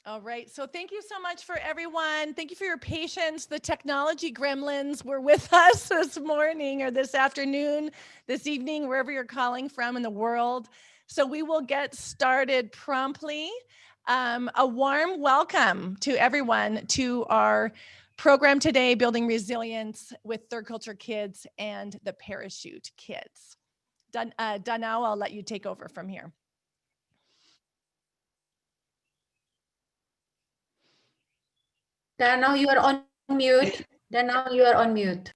All right. So thank you so much for everyone. Thank you for your patience. The technology gremlins were with us this morning or this afternoon, this evening, wherever you're calling from in the world. So we will get started promptly. A warm welcome to everyone to our program today, Building Resilience with Third Culture Kids and the Parachute Kids. Danau, I'll let you take over from here. Danau, you are on mute. Danau, you are on mute.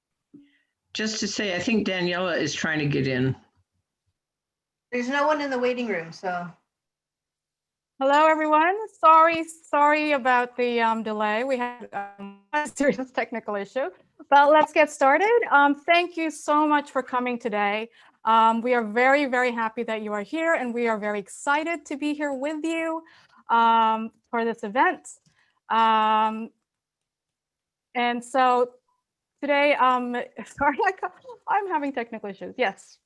Just to say, I think Daniela is trying to get in. There's no one in the waiting room, so. Hello, everyone. Sorry about the delay. We had a serious technical issue, but let's get started. Thank you so much for coming today. We are very, very happy that you are here, and we are very excited to be here with you for this event. And so today, sorry, I'm having technical issues. Yes.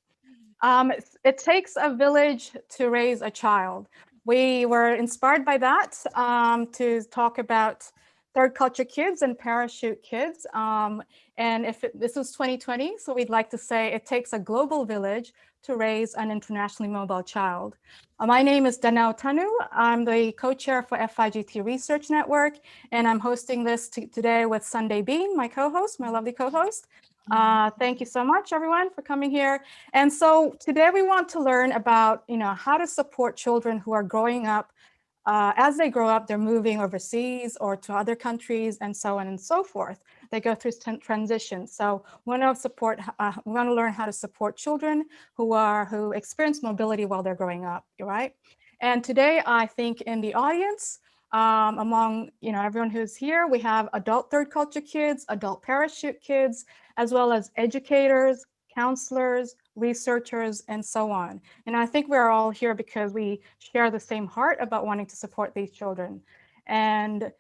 It takes a village to raise a child. We were inspired by that to talk about third culture kids and parachute kids. And this was 2020, so we'd like to say it takes a global village to raise an internationally mobile child. My name is Danau Tanu. I'm the co-chair for FIGT Research Network, and I'm hosting this today with Sundae Bean, my co-host, my lovely co-host. Thank you so much, everyone, for coming here. And so today we want to learn about, how to support children who are growing up. As they grow up, they're moving overseas or to other countries and so on and so forth. They go through transitions. So we want to learn how to support children who experience mobility while they're growing up, right? And today, I think in the audience, among everyone who's here, we have adult third culture kids, adult parachute kids, as well as educators, counselors, researchers, and so on. And I think we're all here because we share the same heart about wanting to support these children. And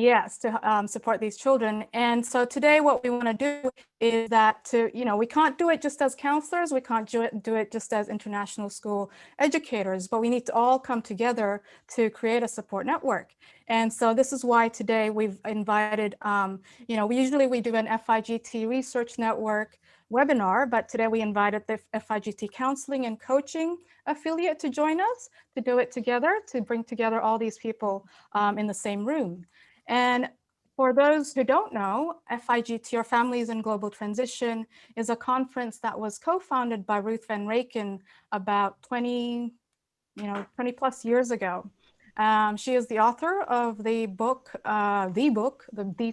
yes, to support these children. And so today what we want to do is that we can't do it just as counselors, we can't do it just as international school educators, but we need to all come together to create a support network. And so this is why today we've invited, we do an FIGT Research Network webinar, but today we invited the FIGT Counseling and Coaching affiliate to join us, to do it together, to bring together all these people in the same room. And for those who don't know, FIGT, or Families in Global Transition, is a conference that was co-founded by Ruth Van Raken about 20 plus years ago. She is the author of the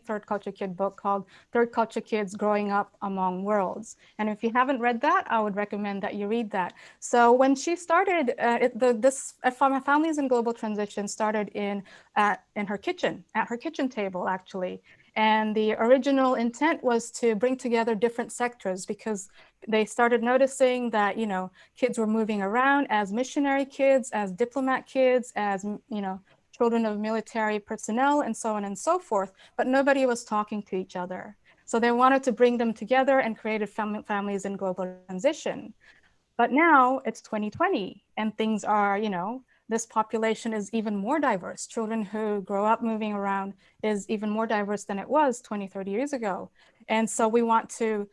Third Culture Kid book called Third Culture Kids Growing Up Among Worlds. And if you haven't read that, I would recommend that you read that. So when she started, Families in Global Transition started at her kitchen table, actually. And the original intent was to bring together different sectors because they started noticing that, kids were moving around as missionary kids, as diplomat kids, as, children of military personnel, and so on and so forth, but nobody was talking to each other. So they wanted to bring them together and created Families in Global Transition. But now it's 2020 and things are, this population is even more diverse. Children who grow up moving around is even more diverse than it was 20, 30 years ago. And so we want to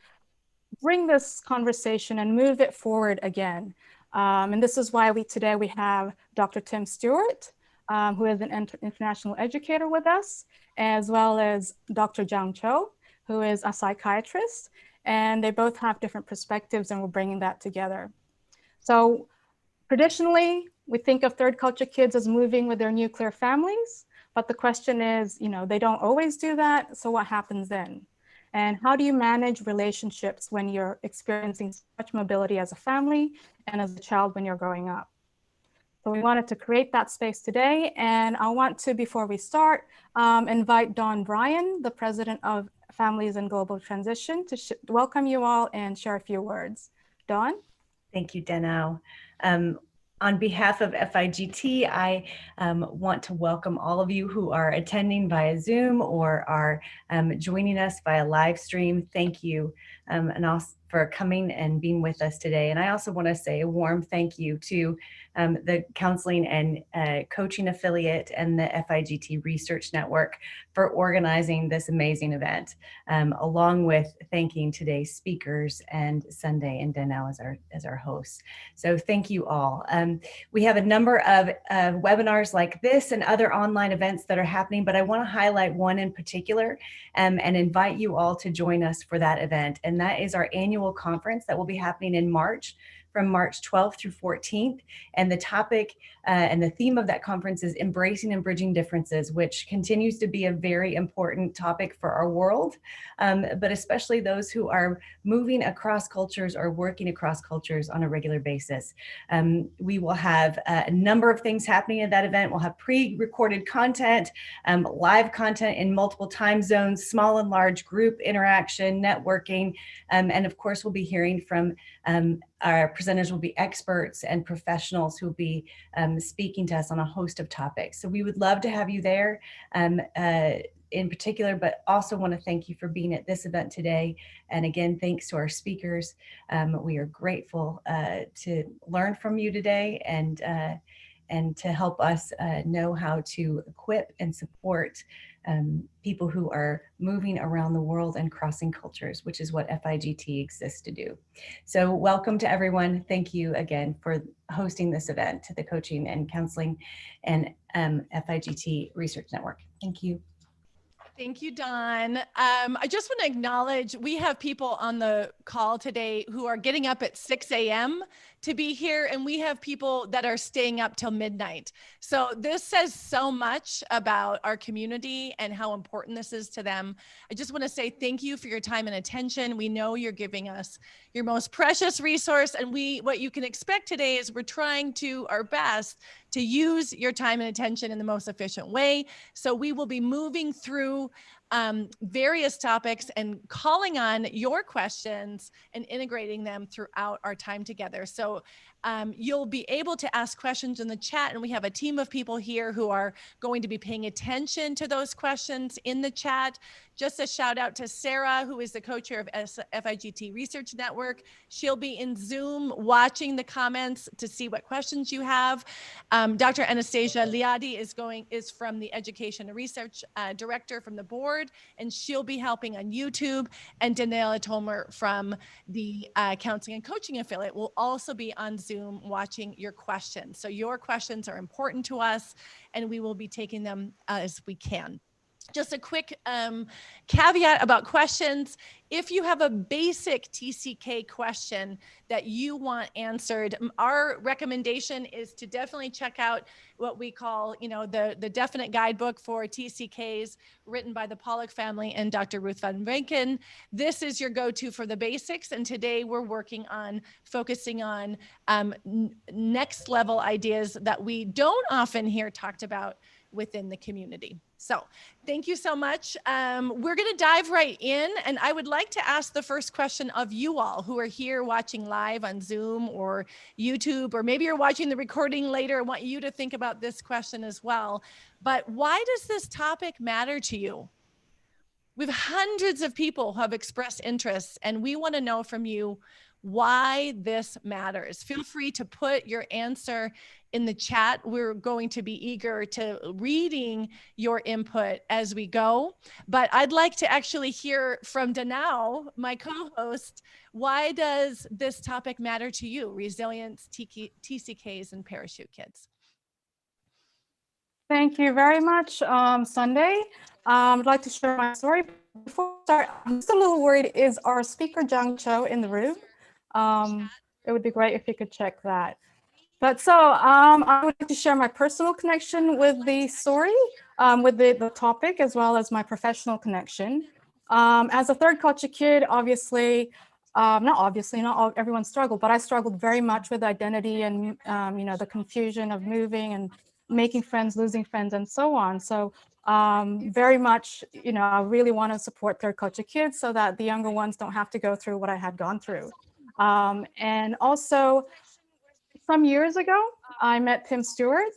bring this conversation and move it forward again. And this is why today we have Dr. Tim Stuart, who is an international educator with us, as well as Dr. Zhang Cho, who is a psychiatrist. And they both have different perspectives and we're bringing that together. So traditionally, we think of third culture kids as moving with their nuclear families, but the question is, they don't always do that. So what happens then? And how do you manage relationships when you're experiencing such mobility as a family and as a child when you're growing up? So we wanted to create that space today. And I want to, before we start, invite Dawn Bryan, the president of Families in Global Transition, to welcome you all and share a few words. Dawn? Thank you, Danau. On behalf of FIGT, I want to welcome all of you who are attending via Zoom or are joining us via live stream. Thank you and also for coming and being with us today. And I also want to say a warm thank you to the counseling and coaching affiliate, and the FIGT Research Network for organizing this amazing event, along with thanking today's speakers and Sundae and Danau as our hosts. So thank you all. We have a number of webinars like this and other online events that are happening, but I want to highlight one in particular and invite you all to join us for that event. And that is our annual conference that will be happening in March, from March 12th through 14th. And the topic and the theme of that conference is Embracing and Bridging Differences, which continues to be a very important topic for our world, but especially those who are moving across cultures or working across cultures on a regular basis. We will have a number of things happening at that event. We'll have pre-recorded content, live content in multiple time zones, small and large group interaction, networking, and of course, we'll be hearing from our presenters will be experts and professionals who will be speaking to us on a host of topics. So we would love to have you there in particular, but also want to thank you for being at this event today. And again, thanks to our speakers. We are grateful to learn from you today and to help us know how to equip and support people who are moving around the world and crossing cultures, which is what FIGT exists to do. So welcome to everyone. Thank you again for hosting this event to the Coaching and Counseling and FIGT Research Network. Thank you. Thank you, Dawn. I just want to acknowledge we have people on the call today who are getting up at 6 a.m. to be here, and we have people that are staying up till midnight. So this says so much about our community and how important this is to them. I just want to say thank you for your time and attention. We know you're giving us your most precious resource, and what you can expect today is we're trying to our best to use your time and attention in the most efficient way. So we will be moving through various topics and calling on your questions and integrating them throughout our time together. So you'll be able to ask questions in the chat, and we have a team of people here who are going to be paying attention to those questions in the chat. Just a shout out to Sarah, who is the co-chair of FIGT Research Network. She'll be in Zoom watching the comments to see what questions you have. Dr. Anastasia Liadi is from the Education and Research Director from the board, and she'll be helping on YouTube. And Daniela Tomer from the Counseling and Coaching Affiliate will also be on Zoom watching your questions. So your questions are important to us, and we will be taking them as we can. Just a quick caveat about questions. If you have a basic TCK question that you want answered, our recommendation is to definitely check out what we call, the definite guidebook for TCKs written by the Pollock family and Dr. Ruth Van Ranken. This is your go-to for the basics. And today we're working on focusing on next level ideas that we don't often hear talked about within the community. So thank you so much. We're going to dive right in, and I would like to ask the first question of you all who are here watching live on Zoom or YouTube, or maybe you're watching the recording later. I want you to think about this question as well. But why does this topic matter to you? We have hundreds of people who have expressed interest, and we want to know from you why this matters. Feel free to put your answer in the chat. We're going to be eager to reading your input as we go. But I'd like to actually hear from Danau, my co-host. Why does this topic matter to you? Resilience, TCKs, and parachute kids. Thank you very much, Sundae. I'd like to share my story. Before we start, I'm just a little worried, is our speaker Zhang Cho in the room? It would be great if you could check that. But so I would like to share my personal connection with the story, with the topic, as well as my professional connection. As a third culture kid, obviously, not everyone struggled, but I struggled very much with identity and, the confusion of moving and making friends, losing friends, and so on. So very much, I really want to support third culture kids so that the younger ones don't have to go through what I had gone through. And also, some years ago, I met Tim Stuart,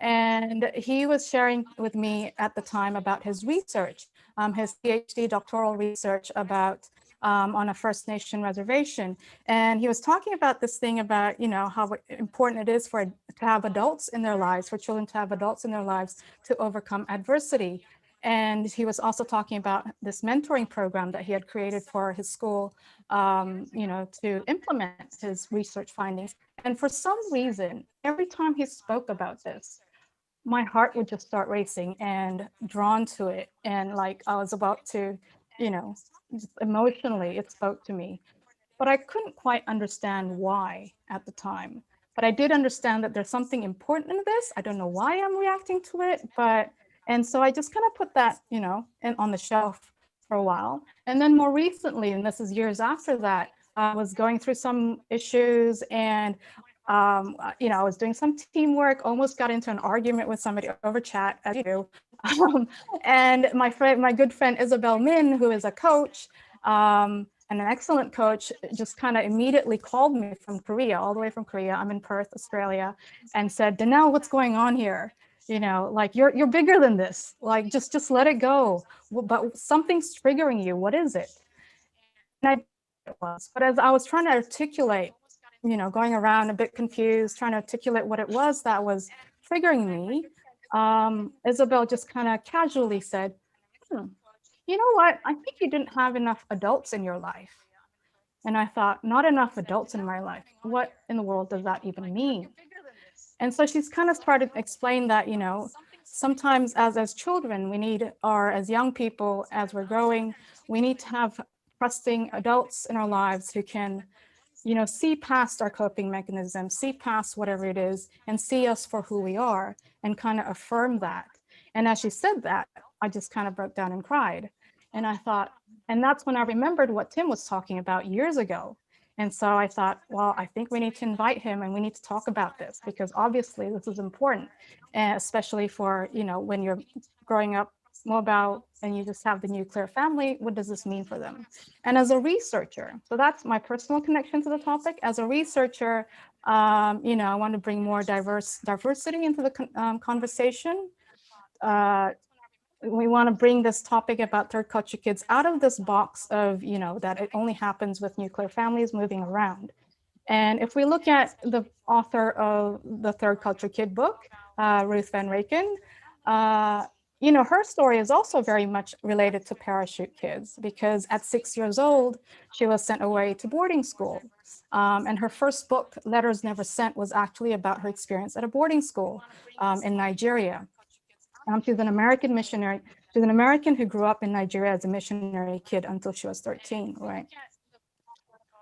and he was sharing with me at the time about his research, his PhD doctoral research about on a First Nation reservation. And he was talking about this thing about, you know, how important it is to have adults in their lives, for children to have adults in their lives to overcome adversity. And he was also talking about this mentoring program that he had created for his school, you know, to implement his research findings. And for some reason, every time he spoke about this, my heart would just start racing and drawn to it. And like I was about to, you know, just emotionally, it spoke to me. But I couldn't quite understand why at the time. But I did understand that there's something important in this. I don't know why I'm reacting to it, but, and so I just kind of put that, you know, on the shelf for a while. And then more recently, and this is years after that, I was going through some issues and you know, I was doing some teamwork, almost got into an argument with somebody over chat, as you do. And my good friend Isabel Min, who is a coach and an excellent coach, just kind of immediately called me from Korea, all the way from Korea. I'm in Perth, Australia, and said, Danau, what's going on here? You know, like you're bigger than this. Like just let it go. But something's triggering you. What is it? And it was. But as I was trying to articulate, you know, going around a bit confused, trying to articulate what it was that was triggering me, Isabel just kind of casually said, you know what? I think you didn't have enough adults in your life. And I thought, not enough adults in my life. What in the world does that even mean? And so she's kind of started to explain that, you know, sometimes as children, we need, or as young people, as we're growing, we need to have trusting adults in our lives who can, you know, see past our coping mechanisms, see past whatever it is, and see us for who we are, and kind of affirm that. And as she said that, I just kind of broke down and cried. And I thought, and that's when I remembered what Tim was talking about years ago. And so I thought, well, I think we need to invite him and we need to talk about this, because obviously this is important, especially for, you know, when you're growing up mobile and you just have the nuclear family, what does this mean for them? And as a researcher, so that's my personal connection to the topic. As a researcher, you know, I want to bring more diversity into the conversation. We want to bring this topic about third culture kids out of this box of, you know, that it only happens with nuclear families moving around. And if we look at the author of the Third Culture Kid book, Ruth Van Raken, you know, her story is also very much related to parachute kids, because at 6 years old, she was sent away to boarding school. And her first book, Letters Never Sent, was actually about her experience at a boarding school in Nigeria. She's an American missionary. She's an American who grew up in Nigeria as a missionary kid until she was 13, right?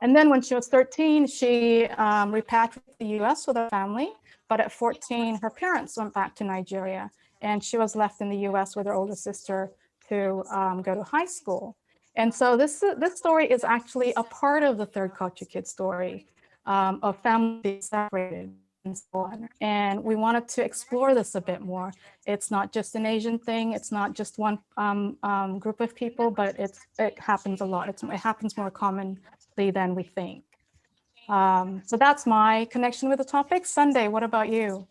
And then when she was 13, she repatriated to the US with her family. But at 14, her parents went back to Nigeria, and she was left in the US with her older sister to go to high school. And so this story is actually a part of the Third Culture Kid story of families being separated and so on. And we wanted to explore this a bit more. It's not just an Asian thing. It's not just one group of people, but it happens a lot. It happens more commonly than we think. So that's my connection with the topic. Sundae, what about you?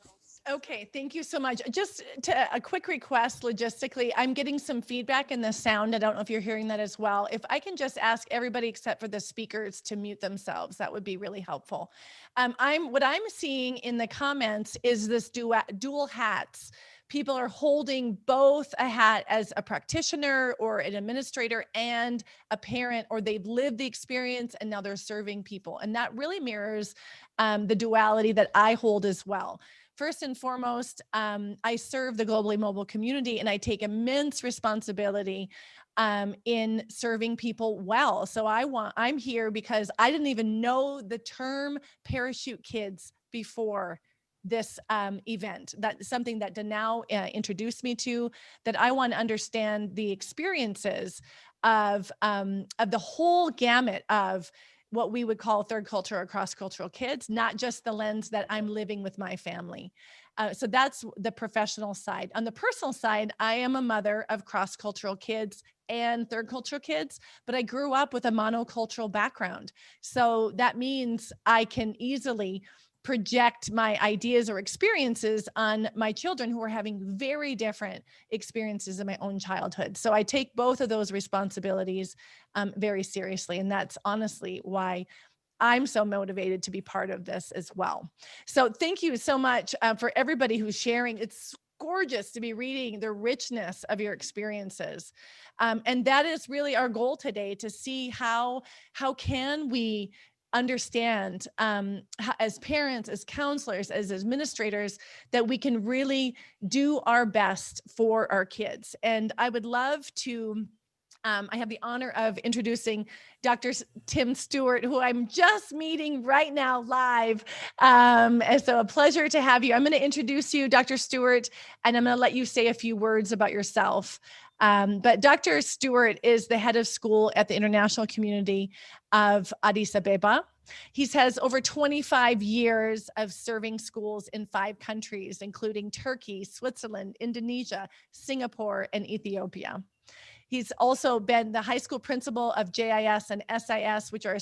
Okay, thank you so much. Just a quick request logistically, I'm getting some feedback in the sound. I don't know if you're hearing that as well. If I can just ask everybody except for the speakers to mute themselves, that would be really helpful. What I'm seeing in the comments is this dual hats. People are holding both a hat as a practitioner or an administrator and a parent, or they've lived the experience and now they're serving people. And that really mirrors the duality that I hold as well. First and foremost, I serve the globally mobile community, and I take immense responsibility in serving people well. So I'm here because I didn't even know the term parachute kids before this event. That's something that Danau introduced me to, that I want to understand the experiences of the whole gamut of what we would call third culture or cross-cultural kids, not just the lens that I'm living with my family. So that's the professional side. On the personal side, I am a mother of cross-cultural kids and third cultural kids, but I grew up with a monocultural background. So that means I can easily project my ideas or experiences on my children who are having very different experiences in my own childhood. So I take both of those responsibilities very seriously. And that's honestly why I'm so motivated to be part of this as well. So thank you so much for everybody who's sharing. It's gorgeous to be reading the richness of your experiences. And that is really our goal today, to see how can we understand as parents, as counselors, as administrators, that we can really do our best for our kids. And I would love to I have the honor of introducing Dr. Tim Stuart, who I'm just meeting right now live. And so a pleasure to have you. I'm going to introduce you, Dr. Stuart, and I'm going to let you say a few words about yourself. But Dr. Stuart is the head of school at the International Community of Addis Ababa. He has over 25 years of serving schools in 5 countries, including Turkey, Switzerland, Indonesia, Singapore, and Ethiopia. He's also been the high school principal of JIS and SIS, which are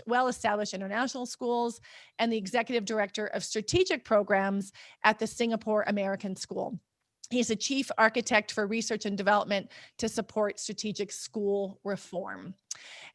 well-established international schools, and the executive director of strategic programs at the Singapore American School. He's a chief architect for research and development to support strategic school reform.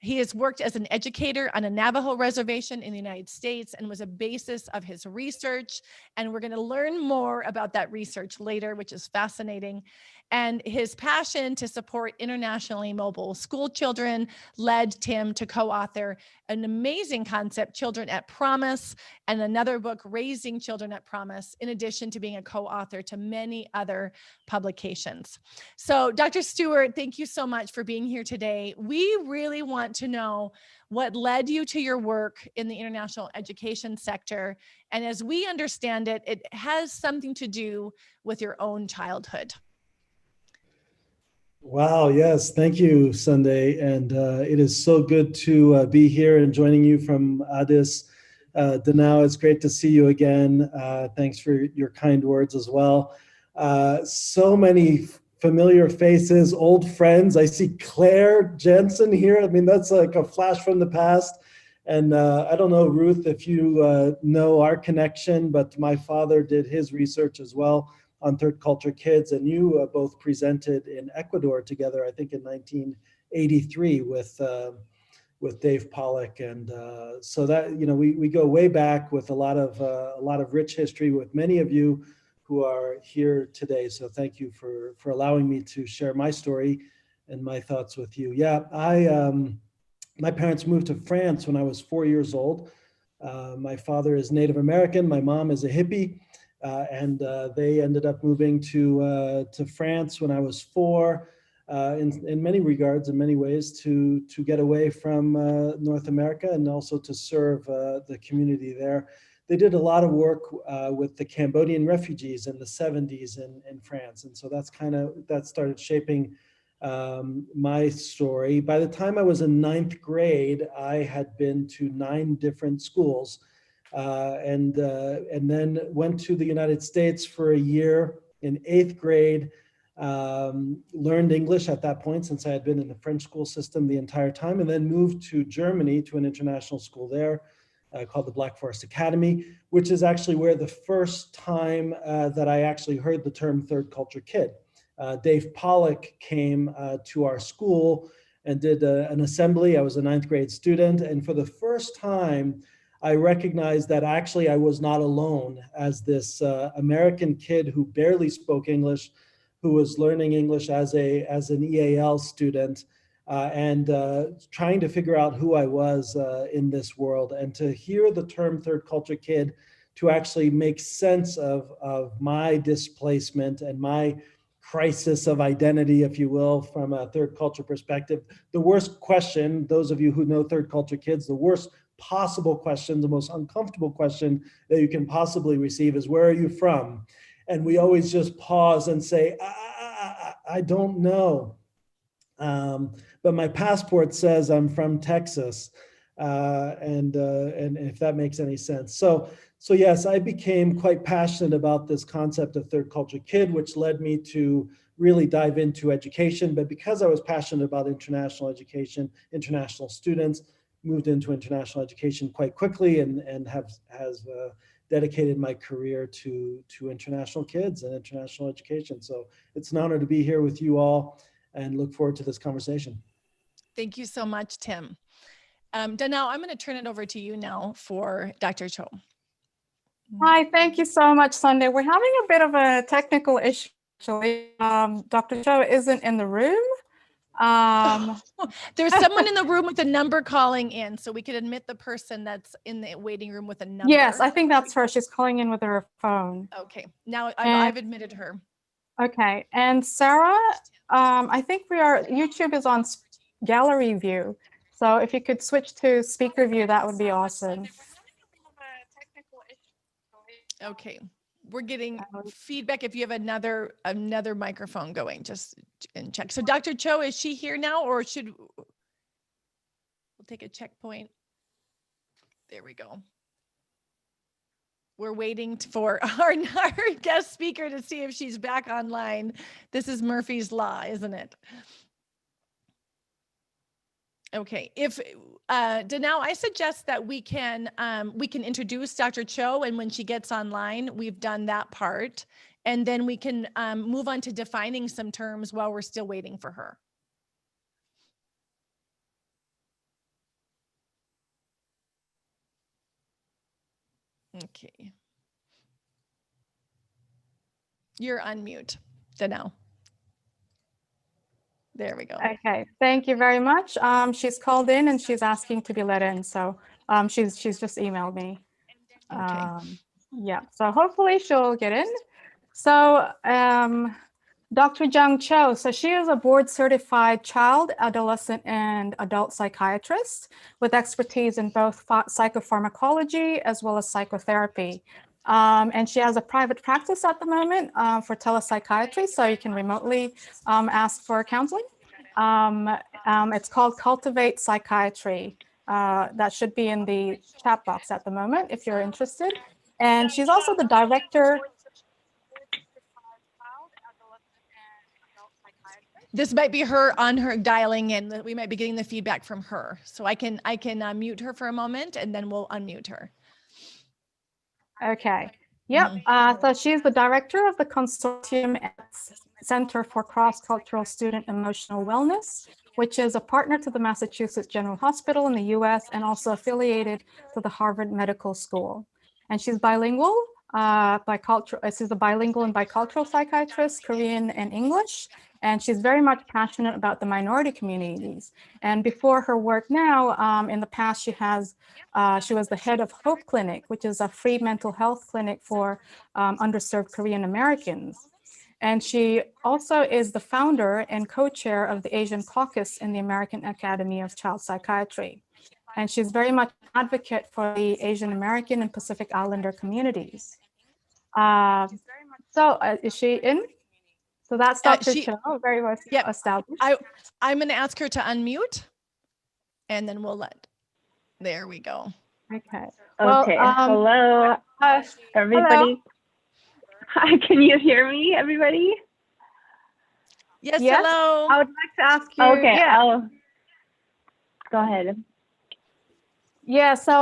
He has worked as an educator on a Navajo reservation in the United States and was a basis of his research. And we're going to learn more about that research later, which is fascinating. And his passion to support internationally mobile school children led Tim to co-author an amazing concept, Children at Promise, and another book, Raising Children at Promise, in addition to being a co-author to many other publications. So Dr. Stuart, thank you so much for being here today. We really want to know what led you to your work in the international education sector. And as we understand it, it has something to do with your own childhood. Wow, yes. Thank you, Sundae. And it is so good to be here and joining you from Addis. Danau, it's great to see you again. Thanks for your kind words as well. So many familiar faces, old friends. I see Claire Jensen here. I mean, that's like a flash from the past. And I don't know, Ruth, if you know our connection, but my father did his research as well on third culture kids, and you both presented in Ecuador together, I think in 1983 with Dave Pollock. And so that, you know, we go way back with a lot of rich history with many of you who are here today. So thank you for allowing me to share my story and my thoughts with you. Yeah, my parents moved to France when I was 4 years old. My father is Native American, my mom is a hippie. And they ended up moving to France when I was 4, in many regards, in many ways, to get away from North America and also to serve the community there. They did a lot of work with the Cambodian refugees in the 70s in France. And so that started shaping my story. By the time I was in 9th grade, I had been to 9 different schools. And then went to the United States for a year in 8th grade, learned English at that point since I had been in the French school system the entire time, and then moved to Germany to an international school there called the Black Forest Academy, which is actually where the first time that I actually heard the term third culture kid. Dave Pollock came to our school and did an assembly. I was a 9th grade student, and for the first time, I recognized that actually I was not alone as this American kid who barely spoke English, who was learning English as an EAL student, and trying to figure out who I was in this world. And to hear the term third culture kid, to actually make sense of my displacement and my crisis of identity, if you will, from a third culture perspective. The worst question, those of you who know third culture kids, the worst possible question, the most uncomfortable question that you can possibly receive is, where are you from? And we always just pause and say, I don't know. But my passport says I'm from Texas. And if that makes any sense. So yes, I became quite passionate about this concept of third culture kid, which led me to really dive into education. But because I was passionate about international education, international students, moved into international education quite quickly and has dedicated my career to international kids and international education. So it's an honor to be here with you all and look forward to this conversation. Thank you so much, Tim. Danau, I'm going to turn it over to you now for Dr. Cho. Hi, thank you so much, Sundae. We're having a bit of a technical issue, actually. Dr. Cho isn't in the room. There's someone in the room with a number calling in, so we could admit the person that's in the waiting room with a number. Yes, I think that's her. She's calling in with her phone. Okay, now I've admitted her. Okay, and Sarah, I think YouTube is on gallery view. So if you could switch to speaker view, that would be awesome. Okay, we're getting feedback. If you have another microphone going, just and check. So Dr. Cho, is she here now, or we'll take a checkpoint? There we go. We're waiting for our guest speaker to see if she's back online. This is Murphy's Law, isn't it? Okay, if Danau, I suggest that we can introduce Dr. Cho, and when she gets online, we've done that part, and then we can move on to defining some terms while we're still waiting for her. Okay. You're on mute, Danau. There we go. Okay, thank you very much. She's called in and she's asking to be let in. So she's just emailed me. Okay. Yeah, so hopefully she'll get in. So Dr. Jung Cho, so she is a board certified child, adolescent, and adult psychiatrist with expertise in both psychopharmacology as well as psychotherapy. And she has a private practice at the moment for telepsychiatry, so you can remotely ask for counseling. It's called Cultivate Psychiatry. That should be in the chat box at the moment if you're interested. And she's also the director. This might be her on her dialing in. We might be getting the feedback from her. So I can mute her for a moment, and then we'll unmute her. Okay. Yep. So she's the director of the consortium at Center for Cross-Cultural Student Emotional Wellness, which is a partner to the Massachusetts General Hospital in the U.S. and also affiliated to the Harvard Medical School. And she's bilingual, she's a bilingual and bicultural psychiatrist, Korean and English. And she's very much passionate about the minority communities. And before her work now, in the past, she was the head of Hope Clinic, which is a free mental health clinic for underserved Korean Americans. And she also is the founder and co-chair of the Asian Caucus in the American Academy of Child Psychiatry. And she's very much an advocate for the Asian American and Pacific Islander communities. Is she in? So that's Dr. Cho, very well established. I'm going to ask her to unmute, and then we'll there we go. Okay. Okay. Hello, everybody. Hello. Hi, can you hear me, everybody? Yes, hello. I would like to ask you. Okay, go ahead. Yeah, so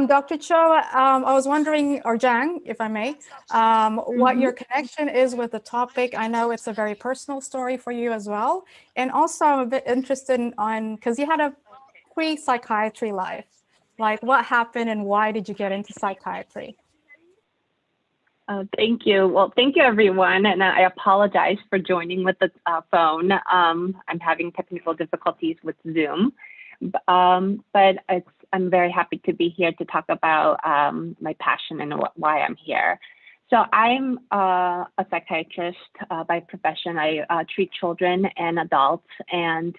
Dr. Cho, I was wondering, or Jang, if I may, what your connection is with the topic. I know it's a very personal story for you as well. And also I'm a bit interested because you had a pre-psychiatry life, like what happened and why did you get into psychiatry? Thank you. Well, thank you, everyone. And I apologize for joining with the phone. I'm having technical difficulties with Zoom. But I'm very happy to be here to talk about my passion and why I'm here. So I'm a psychiatrist by profession. I treat children and adults. And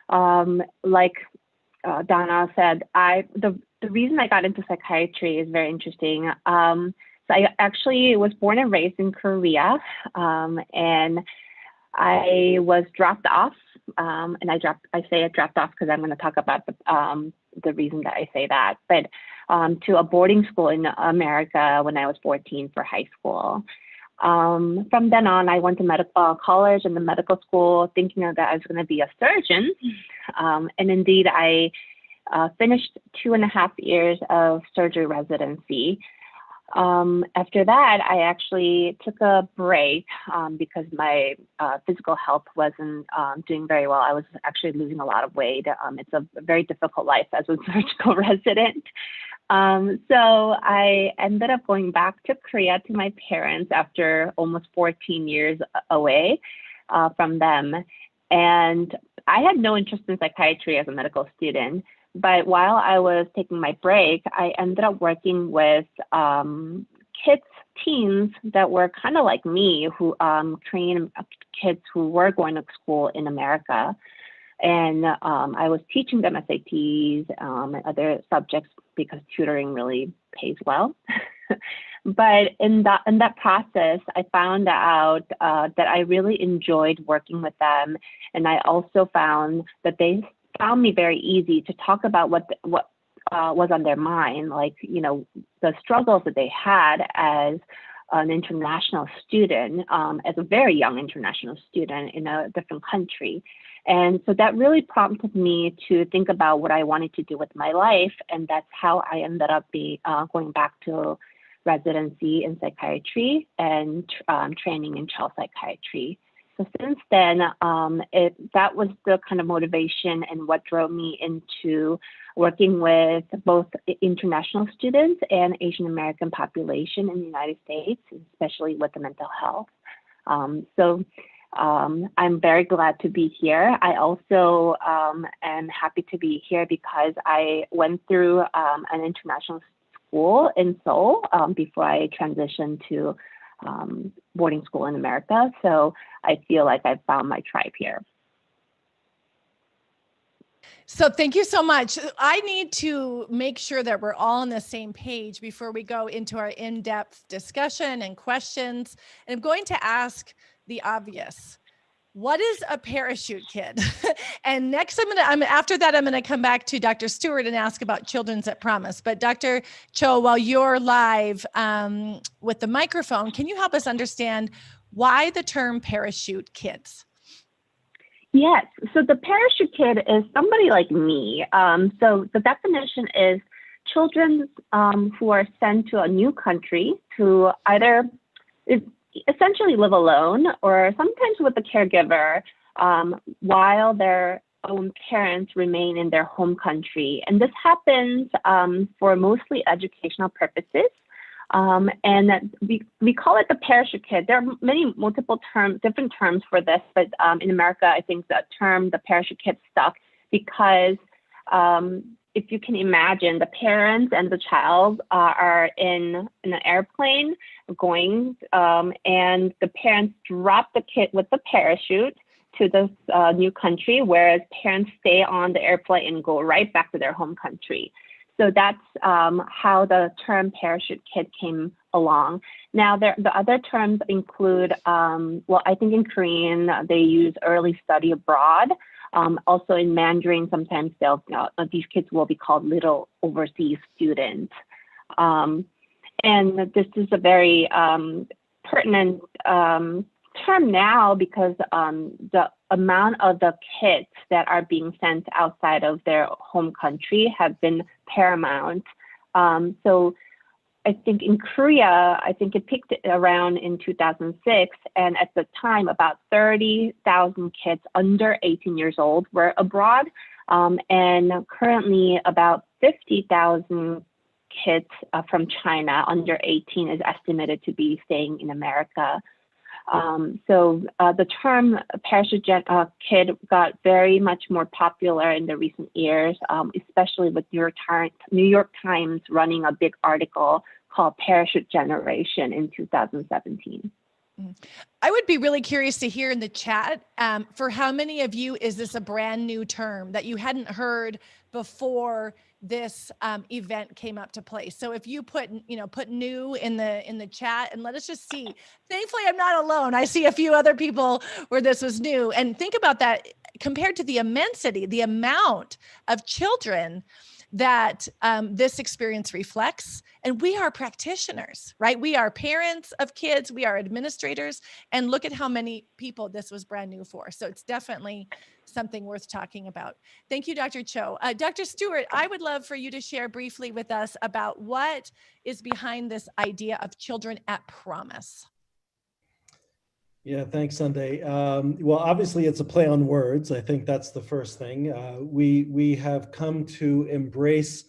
like Dana said, the reason I got into psychiatry is very interesting. So I actually was born and raised in Korea, and I was dropped off. And I say I dropped off because I'm going to talk about the reason that I say that, but to a boarding school in America when I was 14 for high school. From then on, I went to medical college and the medical school thinking that I was going to be a surgeon. And indeed, I finished 2.5 years of surgery residency. After that, I actually took a break because my physical health wasn't doing very well. I was actually losing a lot of weight. It's a very difficult life as a surgical resident. So I ended up going back to Korea to my parents after almost 14 years away from them. And I had no interest in psychiatry as a medical student. But while I was taking my break, I ended up working with teens that were kind of like me, who train kids who were going to school in America. And I was teaching them SATs and other subjects because tutoring really pays well. But in that process, I found out that I really enjoyed working with them. And I also found that they found me very easy to talk about what was on their mind, like, you know, the struggles that they had as an international student, as a very young international student in a different country. And so that really prompted me to think about what I wanted to do with my life. And that's how I ended up going back to residency in psychiatry and training in child psychiatry. So since then, that was the kind of motivation and what drove me into working with both international students and Asian American population in the United States, especially with the mental health. I'm very glad to be here. I also am happy to be here because I went through an international school in Seoul before I transitioned to boarding school in America. So I feel like I've found my tribe here. So thank you so much. I need to make sure that we're all on the same page before we go into our in-depth discussion and questions. And I'm going to ask the obvious. What is a parachute kid? And next, after that, I'm going to come back to Dr. Stuart and ask about Children's at Promise. But Dr. Cho, while you're live with the microphone, can you help us understand why the term parachute kids? Yes. So the parachute kid is somebody like me. So the definition is children who are sent to a new country to either essentially live alone or sometimes with a caregiver while their own parents remain in their home country. And this happens for mostly educational purposes. And that we call it the parachute kid. There are multiple different terms for this, but in America, I think the term the parachute kid stuck because if you can imagine, the parents and the child are in an airplane going, and the parents drop the kid with the parachute to this new country, whereas parents stay on the airplane and go right back to their home country. So that's how the term parachute kid came along. Now, the other terms include, well, I think in Korean, they use early study abroad. Also in Mandarin, sometimes these kids will be called little overseas students. And this is a very pertinent term now because the amount of the kids that are being sent outside of their home country have been paramount. So I think in Korea, I think it peaked around in 2006. And at the time, about 30,000 kids under 18 years old were abroad. And currently about 50,000 kids from China under 18 is estimated to be staying in America. So the term parachute kid got very much more popular in the recent years, especially with New York Times running a big article called Parachute Generation in 2017. I would be really curious to hear in the chat, for how many of you is this a brand new term that you hadn't heard before this event came up to play? So if you put new in the chat, and let us just see. Thankfully, I'm not alone. I see a few other people where this was new. And think about that compared to the immensity, the amount of children that this experience reflects. And we are practitioners, right? We are parents of kids, we are administrators, and look at how many people this was brand new for. So it's definitely something worth talking about. Thank you, Dr. Cho. Dr. Stuart, I would love for you to share briefly with us about what is behind this idea of children at promise. Yeah, thanks, Sundae. Well, obviously, it's a play on words. I think that's the first thing. We have come to embrace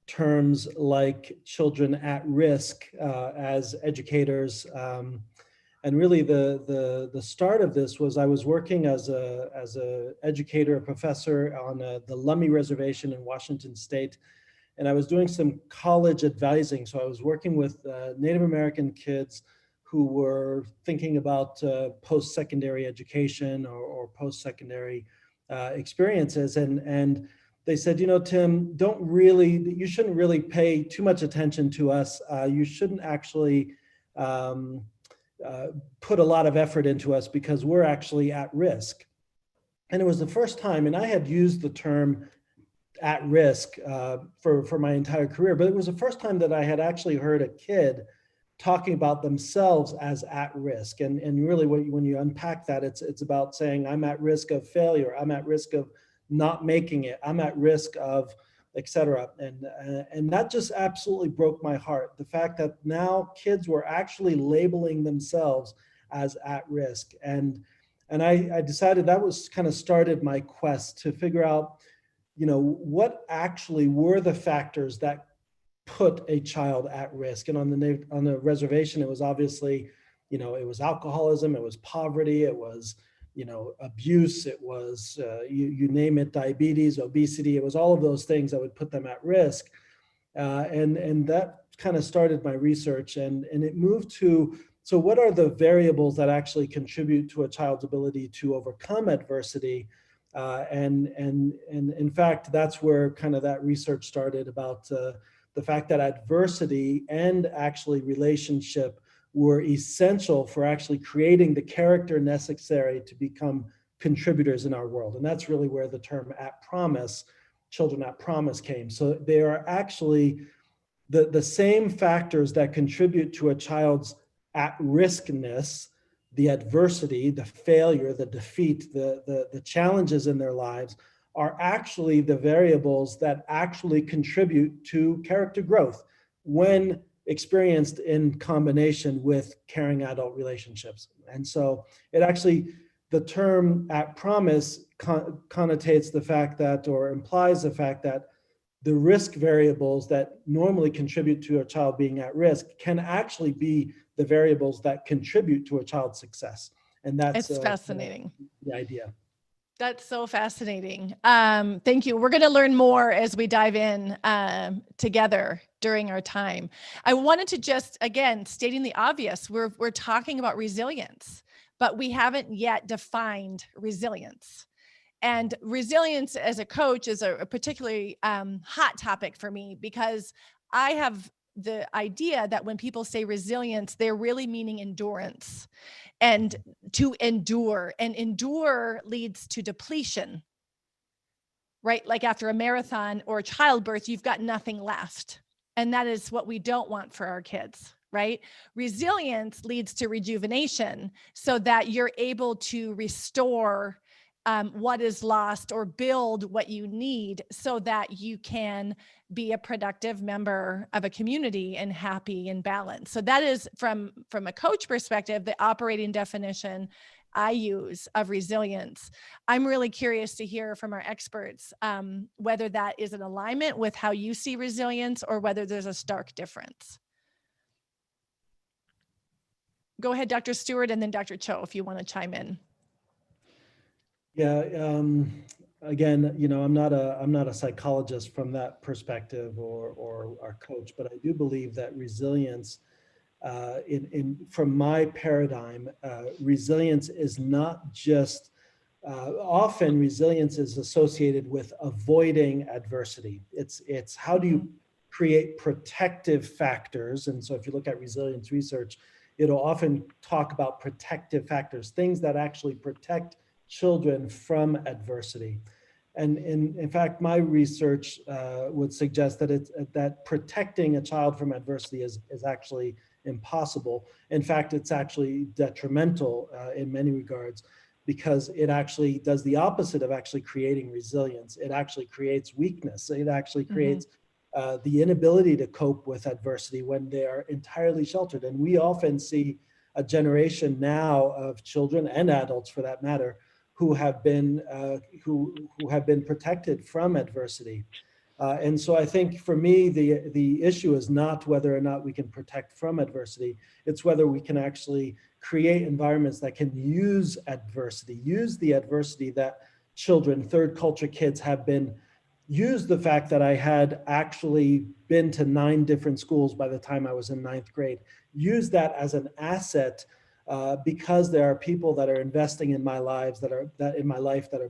terms like children at risk as educators. And really, the start of this was I was working as a educator, a professor on the Lummi Reservation in Washington State, and I was doing some college advising. So I was working with Native American kids who were thinking about post-secondary education or post-secondary experiences. And they said, you know, Tim, you shouldn't really pay too much attention to us. You shouldn't actually put a lot of effort into us because we're actually at risk. And it was the first time, and I had used the term at risk for my entire career, but it was the first time that I had actually heard a kid talking about themselves as at risk. And really when you unpack that, it's about saying, I'm at risk of failure. I'm at risk of not making it. I'm at risk of, et cetera. And that just absolutely broke my heart. The fact that now kids were actually labeling themselves as at risk. And I decided that was kind of started my quest to figure out, you know, what actually were the factors that put a child at risk. And on the reservation, it was obviously, you know, it was alcoholism, it was poverty, it was, you know, abuse, it was, you name it, diabetes, obesity, it was all of those things that would put them at risk. And that kind of started my research, and it moved to, so what are the variables that actually contribute to a child's ability to overcome adversity? And in fact, that's where kind of that research started about the fact that adversity and actually relationship were essential for actually creating the character necessary to become contributors in our world. And that's really where the term at promise, children at promise came. So they are actually the same factors that contribute to a child's at-riskness, the adversity, the failure, the defeat, the challenges in their lives are actually the variables that actually contribute to character growth when experienced in combination with caring adult relationships. And so it actually, the term at promise connotates the fact that, or implies the fact that the risk variables that normally contribute to a child being at risk can actually be the variables that contribute to a child's success. And that's it's fascinating. The idea. That's so fascinating. Thank you. We're going to learn more as we dive in together during our time. I wanted to just, again, stating the obvious, we're talking about resilience, but we haven't yet defined resilience. And resilience as a coach is a particularly hot topic for me, because I have the idea that when people say resilience, they're really meaning endurance. And to endure, and endure leads to depletion, right? Like after a marathon or childbirth, you've got nothing left. And that is what we don't want for our kids, right? Resilience leads to rejuvenation so that you're able to restore what is lost or build what you need so that you can be a productive member of a community and happy and balanced. So that is from a coach perspective, the operating definition I use of resilience. I'm really curious to hear from our experts whether that is in alignment with how you see resilience or whether there's a stark difference. Go ahead, Dr. Stewart, and then Dr. Cho, if you want to chime in. Yeah, again, you know, I'm not a psychologist from that perspective or our coach, but I do believe that resilience, from my paradigm, resilience is not just, often resilience is associated with avoiding adversity. It's how do you create protective factors? And so if you look at resilience research, it'll often talk about protective factors, things that actually protect children from adversity. And in fact, my research would suggest that protecting a child from adversity is actually impossible. In fact, it's actually detrimental in many regards, because it actually does the opposite of actually creating resilience. It actually creates weakness. It actually creates the inability to cope with adversity when they are entirely sheltered. And we often see a generation now of children and adults, for that matter, who have been protected from adversity. And so I think for me, the issue is not whether or not we can protect from adversity, it's whether we can actually create environments that can use the adversity that children, third culture kids have been, use the fact that I had actually been to 9 different schools by the time I was in 9th grade, use that as an asset because there are people that are investing in my lives, that are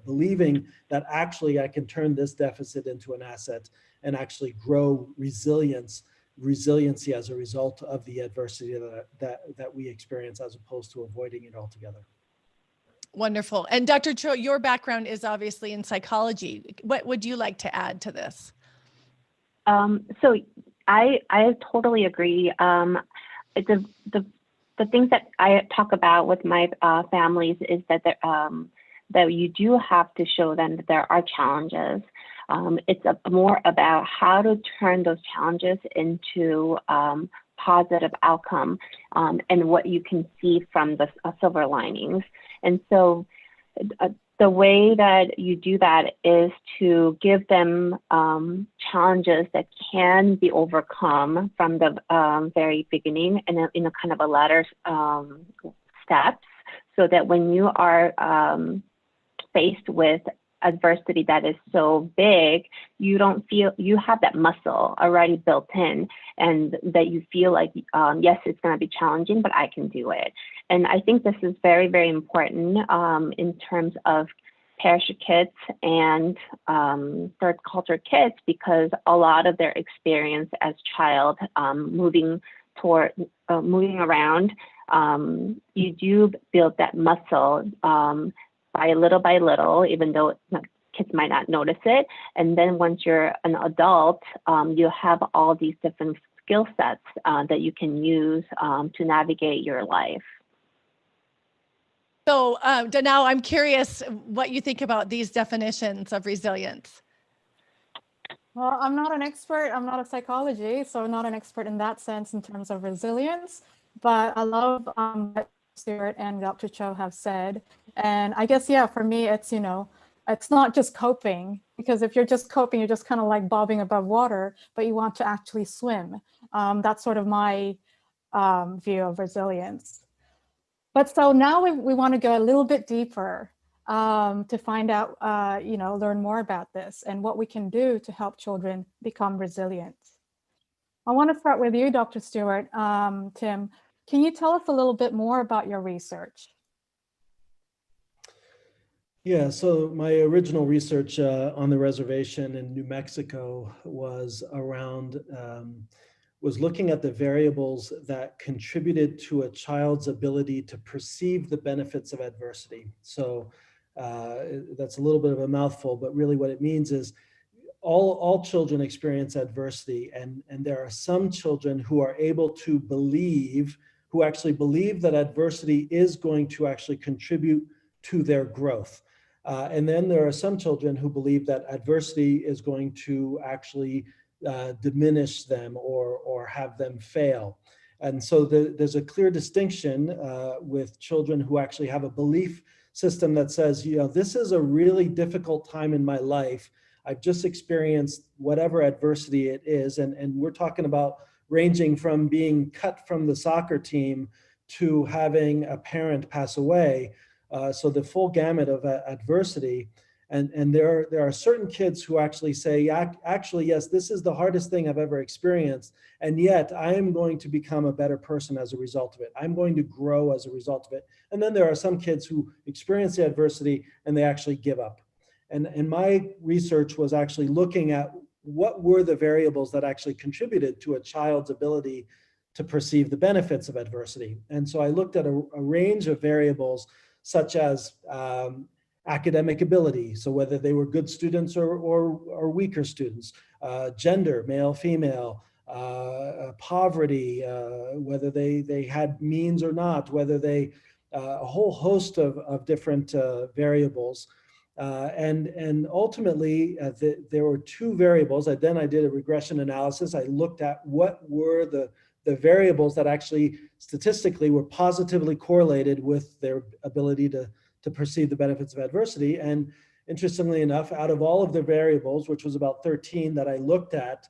believing that actually I can turn this deficit into an asset and actually grow resiliency as a result of the adversity that we experience, as opposed to avoiding it altogether. Wonderful. And Dr. Cho, your background is obviously in psychology. What would you like to add to this? So I totally agree. The things that I talk about with my families is that that you do have to show them that there are challenges. It's more about how to turn those challenges into positive outcome and what you can see from the silver linings. And so the way that you do that is to give them challenges that can be overcome from the very beginning and in a kind of a ladder steps, so that when you are faced with adversity that is so big, you don't feel you have that muscle already built in, and that you feel like, yes, it's going to be challenging, but I can do it. And I think this is very, very important in terms of parachute kids and third culture kids, because a lot of their experience as child moving around, you do build that muscle by little, even though kids might not notice it. And then once you're an adult, you have all these different skill sets that you can use to navigate your life. So Danau, I'm curious what you think about these definitions of resilience. Well, I'm not an expert. I'm not a psychology, so I'm not an expert in that sense in terms of resilience. But I love what Stuart and Dr. Cho have said. And I guess, yeah, for me, it's, it's not just coping, because if you're just coping, you're just kind of like bobbing above water, but you want to actually swim. That's sort of my view of resilience. But so now we want to go a little bit deeper to find out, learn more about this and what we can do to help children become resilient. I want to start with you, Dr. Stuart. Tim, can you tell us a little bit more about your research? Yeah, so my original research on the reservation in New Mexico was around, was looking at the variables that contributed to a child's ability to perceive the benefits of adversity. So that's a little bit of a mouthful, but really what it means is all children experience adversity, and there are some children who are able to who actually believe that adversity is going to actually contribute to their growth. And then there are some children who believe that adversity is going to actually diminish them or have them fail. And so there's a clear distinction with children who actually have a belief system that says, this is a really difficult time in my life. I've just experienced whatever adversity it is. And we're talking about ranging from being cut from the soccer team to having a parent pass away. So the full gamut of adversity. And there are certain kids who actually say, actually, yes, this is the hardest thing I've ever experienced. And yet I am going to become a better person as a result of it. I'm going to grow as a result of it. And then there are some kids who experience the adversity and they actually give up. And my research was actually looking at what were the variables that actually contributed to a child's ability to perceive the benefits of adversity. And so I looked at a range of variables, such as academic ability, so whether they were good students or weaker students, gender, male, female, poverty, whether they had means or not, whether they, a whole host of different variables. And ultimately, there were two variables. Then I did a regression analysis. I looked at what were the variables that actually statistically were positively correlated with their ability to perceive the benefits of adversity. And interestingly enough, out of all of the variables, which was about 13 that I looked at,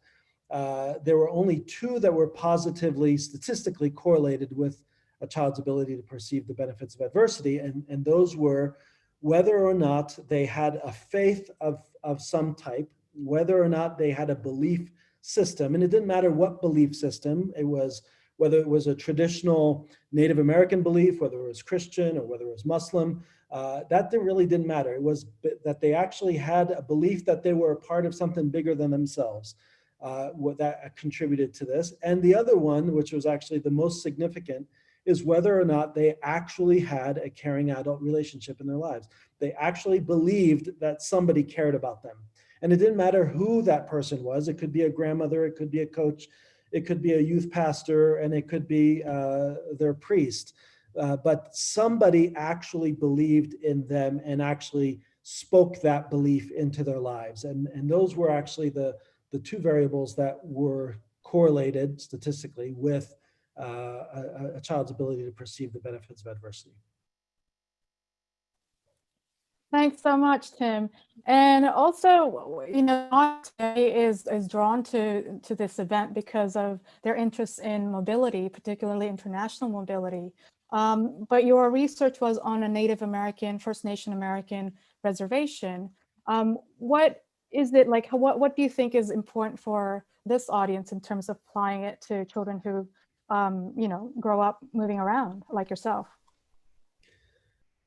there were only two that were positively statistically correlated with a child's ability to perceive the benefits of adversity. And those were whether or not they had a faith of some type, whether or not they had a belief system. And it didn't matter what belief system it was, whether it was a traditional Native American belief, whether it was Christian or whether it was Muslim, that really didn't matter. It was that they actually had a belief that they were a part of something bigger than themselves. That contributed to this. And the other one, which was actually the most significant, is whether or not they actually had a caring adult relationship in their lives. They actually believed that somebody cared about them. And it didn't matter who that person was. It could be a grandmother, it could be a coach, it could be a youth pastor, and it could be their priest. But somebody actually believed in them and actually spoke that belief into their lives. And those were actually the two variables that were correlated statistically with a child's ability to perceive the benefits of adversity. Thanks so much, Tim. And also, you know, today is drawn to this event because of their interest in mobility, particularly international mobility. But your research was on a Native American, First Nation American reservation. What is it like? What do you think is important for this audience in terms of applying it to children who, you know, grow up moving around like yourself?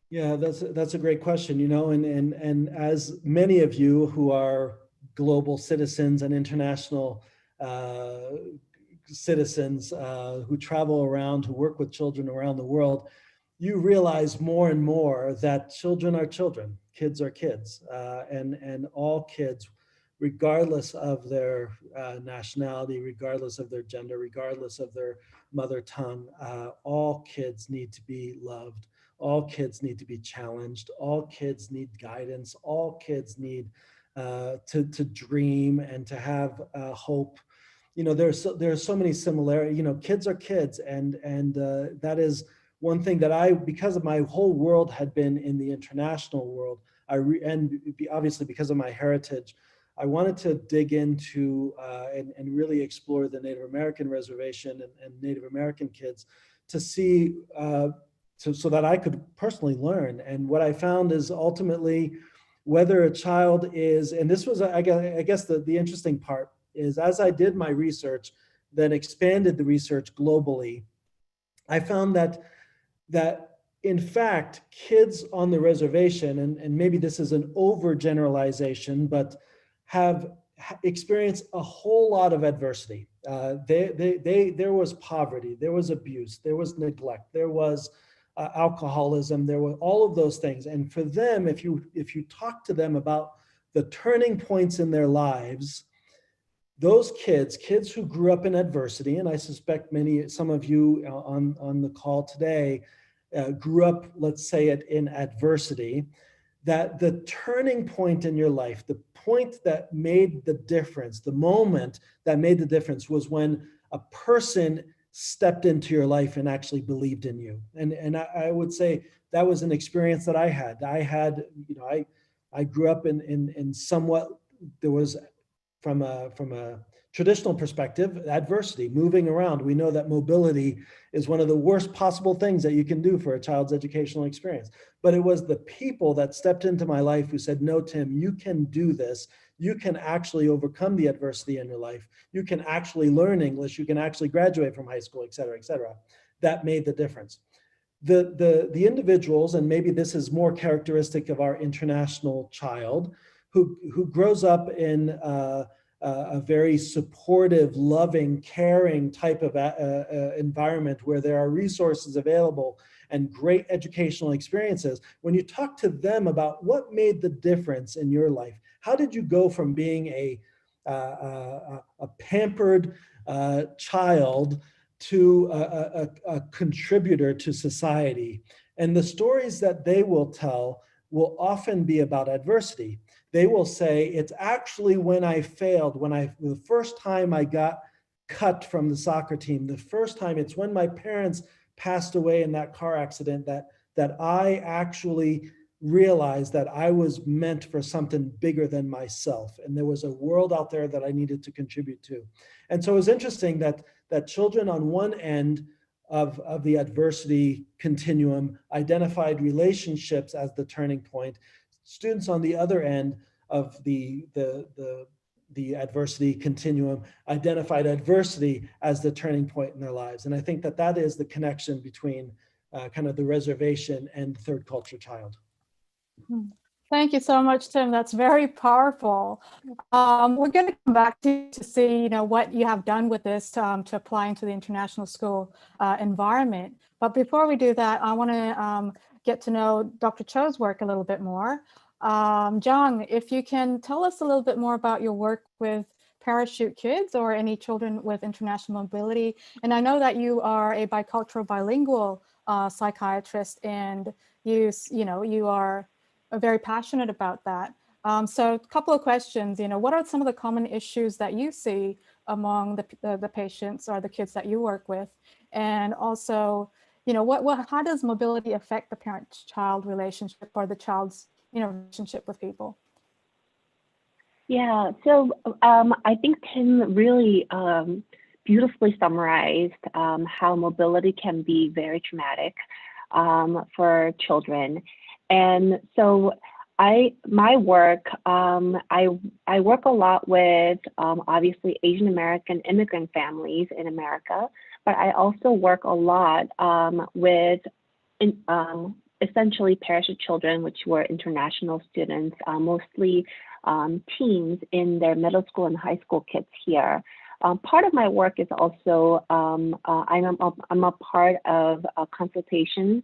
Yeah, that's a great question, you know, and as many of you who are global citizens and international citizens who travel around, who work with children around the world, you realize more and more that children are children, kids are kids, and all kids, regardless of their nationality, regardless of their gender, regardless of their mother tongue, all kids need to be loved. All kids need to be challenged. All kids need guidance. All kids need to dream and to have hope. You know, there's so many similarities. You know, kids are kids, and that is one thing that because of my whole world had been in the international world, and obviously because of my heritage, I wanted to dig into and really explore the Native American reservation and Native American kids to see. So that I could personally learn. And what I found is ultimately whether a child is, and this was, I guess the interesting part is as I did my research, then expanded the research globally, I found that in fact, kids on the reservation, and maybe this is an overgeneralization, but have experienced a whole lot of adversity. There was poverty, there was abuse, there was neglect, there was alcoholism, there were all of those things. And for them, if you talk to them about the turning points in their lives, those kids who grew up in adversity, and I suspect some of you on the call today grew up, let's say it, in adversity, that the turning point in your life, the point that made the difference, the moment that made the difference was when a person stepped into your life and actually believed in you. And I would say that was an experience that I had. You know, I grew up in somewhat, there was from a traditional perspective, adversity, moving around. We know that mobility is one of the worst possible things that you can do for a child's educational experience. But it was the people that stepped into my life who said, no, Tim, you can do this. You can actually overcome the adversity in your life. You can actually learn English. You can actually graduate from high school, et cetera, et cetera. That made the difference. The individuals, and maybe this is more characteristic of our international child, who grows up in a very supportive, loving, caring type of environment where there are resources available and great educational experiences, when you talk to them about what made the difference in your life, how did you go from being a pampered child to a contributor to society? And the stories that they will tell will often be about adversity. They will say, it's actually when I failed, the first time I got cut from the soccer team, the first time, it's when my parents passed away in that car accident that I actually realized that I was meant for something bigger than myself. And there was a world out there that I needed to contribute to. And so it was interesting that children on one end of the adversity continuum identified relationships as the turning point. Students on the other end of the adversity continuum identified adversity as the turning point in their lives. And I think that is the connection between kind of the reservation and third culture child. Thank you so much, Tim. That's very powerful. We're going to come back to see, what you have done with this to apply into the international school environment. But before we do that, I want to get to know Dr. Cho's work a little bit more. John, if you can tell us a little bit more about your work with parachute kids or any children with international mobility. And I know that you are a bicultural bilingual psychiatrist, and you are very passionate about that. So a couple of questions, what are some of the common issues that you see among the patients or the kids that you work with? And also, how does mobility affect the parent-child relationship or the child's, relationship with people? Yeah, so I think Tim really beautifully summarized how mobility can be very traumatic for children. And so my work, I work a lot with obviously Asian American immigrant families in America, but I also work a lot with essentially parachute children, which were international students, mostly teens in their middle school and high school kids here. Part of my work is also, I'm a part of a consultation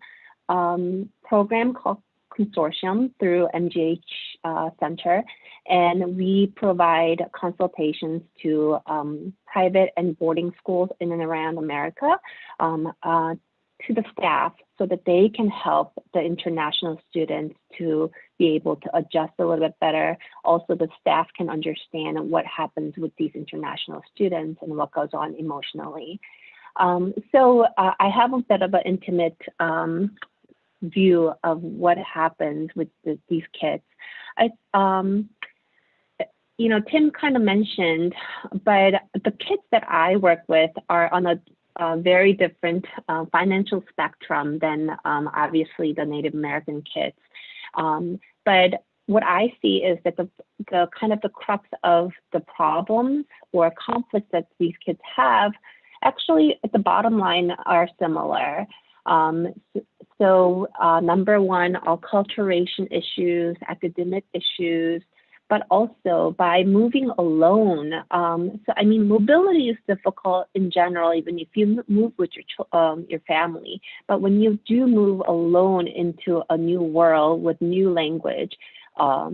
program called Consortium through MGH Center, and we provide consultations to private and boarding schools in and around America to the staff so that they can help the international students to be able to adjust a little bit better. Also, the staff can understand what happens with these international students and what goes on emotionally. So I have a bit of an intimate view of what happens with these kids. Tim kind of mentioned, but the kids that I work with are on a very different financial spectrum than obviously the Native American kids. But what I see is that the kind of the crux of the problems or conflicts that these kids have actually at the bottom line are similar. So number one, acculturation issues, academic issues, but also by moving alone. So I mean, mobility is difficult in general, even if you move with your family. But when you do move alone into a new world with new language,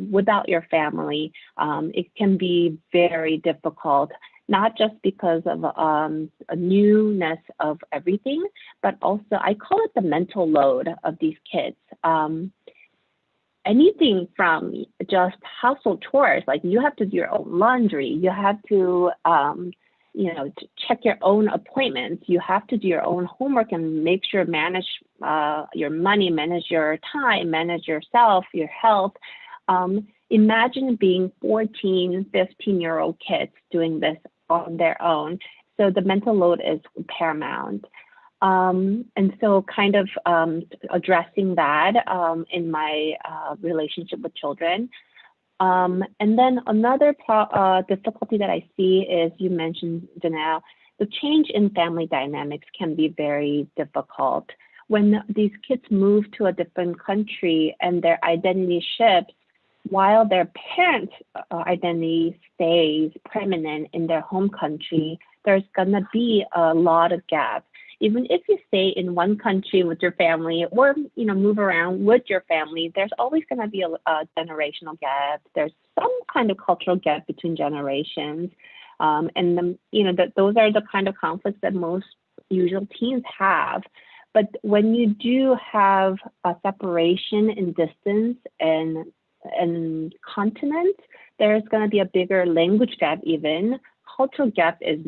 without your family, it can be very difficult. Not just because of a newness of everything, but also I call it the mental load of these kids. Anything from just household chores, like you have to do your own laundry, you have to, check your own appointments, you have to do your own homework and make sure manage your money, manage your time, manage yourself, your health. Imagine being 14, 15-year-old kids doing this on their own. So the mental load is paramount. And so kind of addressing that in my relationship with children. And then another difficulty that I see is, you mentioned, Danau, the change in family dynamics can be very difficult. When these kids move to a different country and their identity shifts, while their parents' identity stays permanent in their home country, there's gonna be a lot of gaps. even if you stay in one country with your family or, move around with your family, there's always going to be a generational gap. There's some kind of cultural gap between generations. Those are the kind of conflicts that most usual teens have. But when you do have a separation in distance and continent, there's going to be a bigger language gap even. Cultural gap is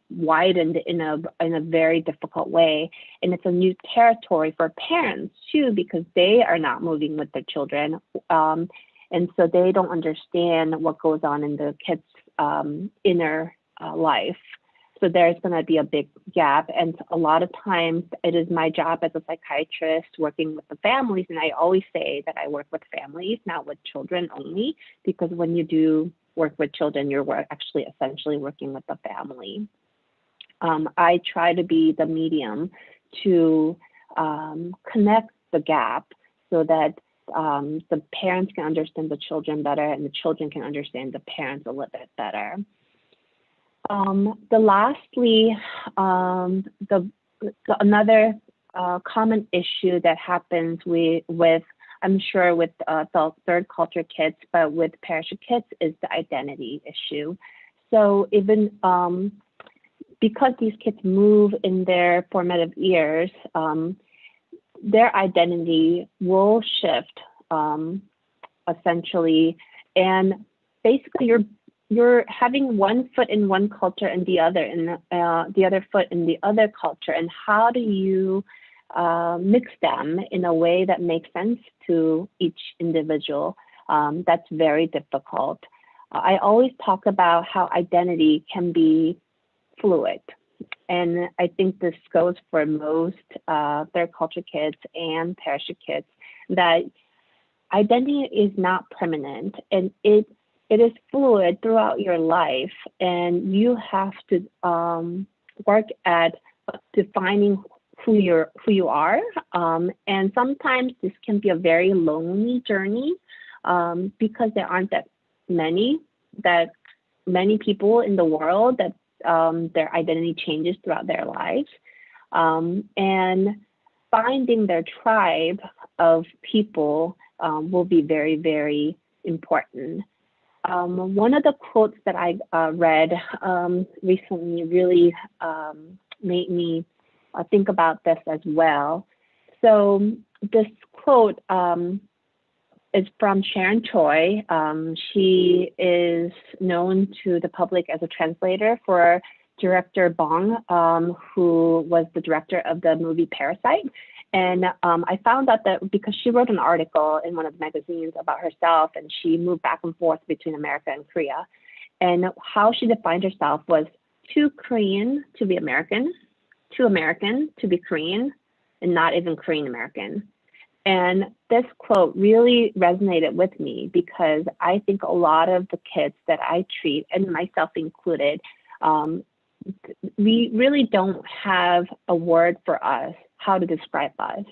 widened in a very difficult way. And it's a new territory for parents too, because they are not moving with their children. And so they don't understand what goes on in the kids' inner life. So there's going to be a big gap. And a lot of times it is my job as a psychiatrist working with the families. And I always say that I work with families, not with children only, because when you do work with children, you're actually essentially working with the family. I try to be the medium to connect the gap so that the parents can understand the children better and the children can understand the parents a little bit better. Lastly, another common issue that happens with I'm sure with the third culture kids, but with parachute kids is the identity issue. So even because these kids move in their formative years, their identity will shift essentially, and basically you're having one foot in one culture and the other in the other foot in the other culture, and how do you mix them in a way that makes sense to each individual? That's very difficult. I always talk about how identity can be fluid. And I think this goes for most third culture kids and parachute kids, that identity is not permanent, and it is fluid throughout your life, and you have to work at defining who you are. And sometimes this can be a very lonely journey because there aren't that many people in the world that their identity changes throughout their lives. And finding their tribe of people will be very, very important. One of the quotes that I read recently really made me think about this as well. So this quote is from Sharon Choi. She is known to the public as a translator for director Bong, who was the director of the movie Parasite. And I found out that because she wrote an article in one of the magazines about herself, and she moved back and forth between America and Korea. And how she defined herself was too Korean to be American, too American to be Korean, and not even Korean American. And this quote really resonated with me because I think a lot of the kids that I treat, and myself included, we really don't have a word for us, how to describe us,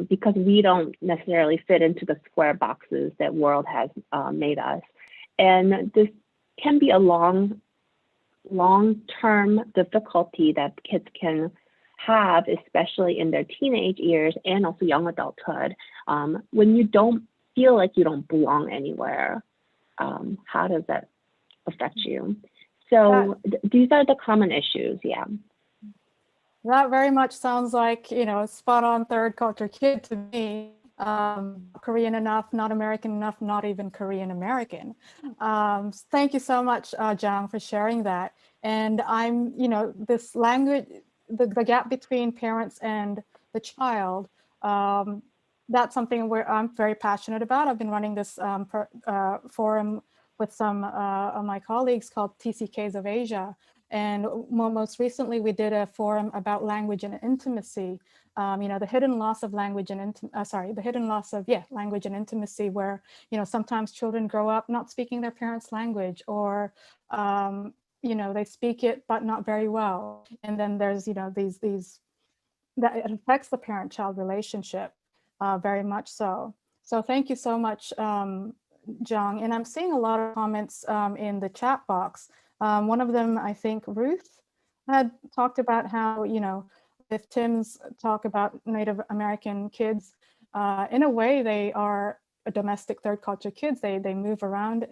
because we don't necessarily fit into the square boxes that world has made us. And this can be a long-term difficulty that kids can have, especially in their teenage years and also young adulthood, when you don't feel like you don't belong anywhere. How does that affect you? So these are the common issues, yeah. That very much sounds like, spot on third culture kid to me. Korean enough, not American enough, not even Korean American. Thank you so much, Jang, for sharing that. And I'm, this language, the gap between parents and the child, that's something where I'm very passionate about. I've been running this forum with some of my colleagues called TCKs of Asia. And most recently, we did a forum about language and intimacy. The hidden loss of language and language and intimacy, where sometimes children grow up not speaking their parents' language, or they speak it but not very well. And then there's these that it affects the parent-child relationship very much so. So thank you so much, Jung. And I'm seeing a lot of comments in the chat box. One of them, I think Ruth had talked about how, if Tim's talk about Native American kids, in a way, they are a domestic third culture kids. They move around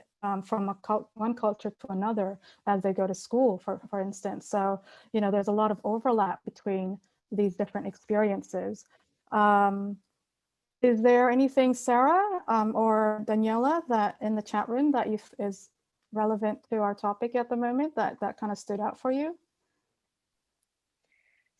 from one culture to another as they go to school, for instance. So, you know, there's a lot of overlap between these different experiences. Is there anything, Sarah or Daniela, that in the chat room that is relevant to our topic at the moment that kind of stood out for you?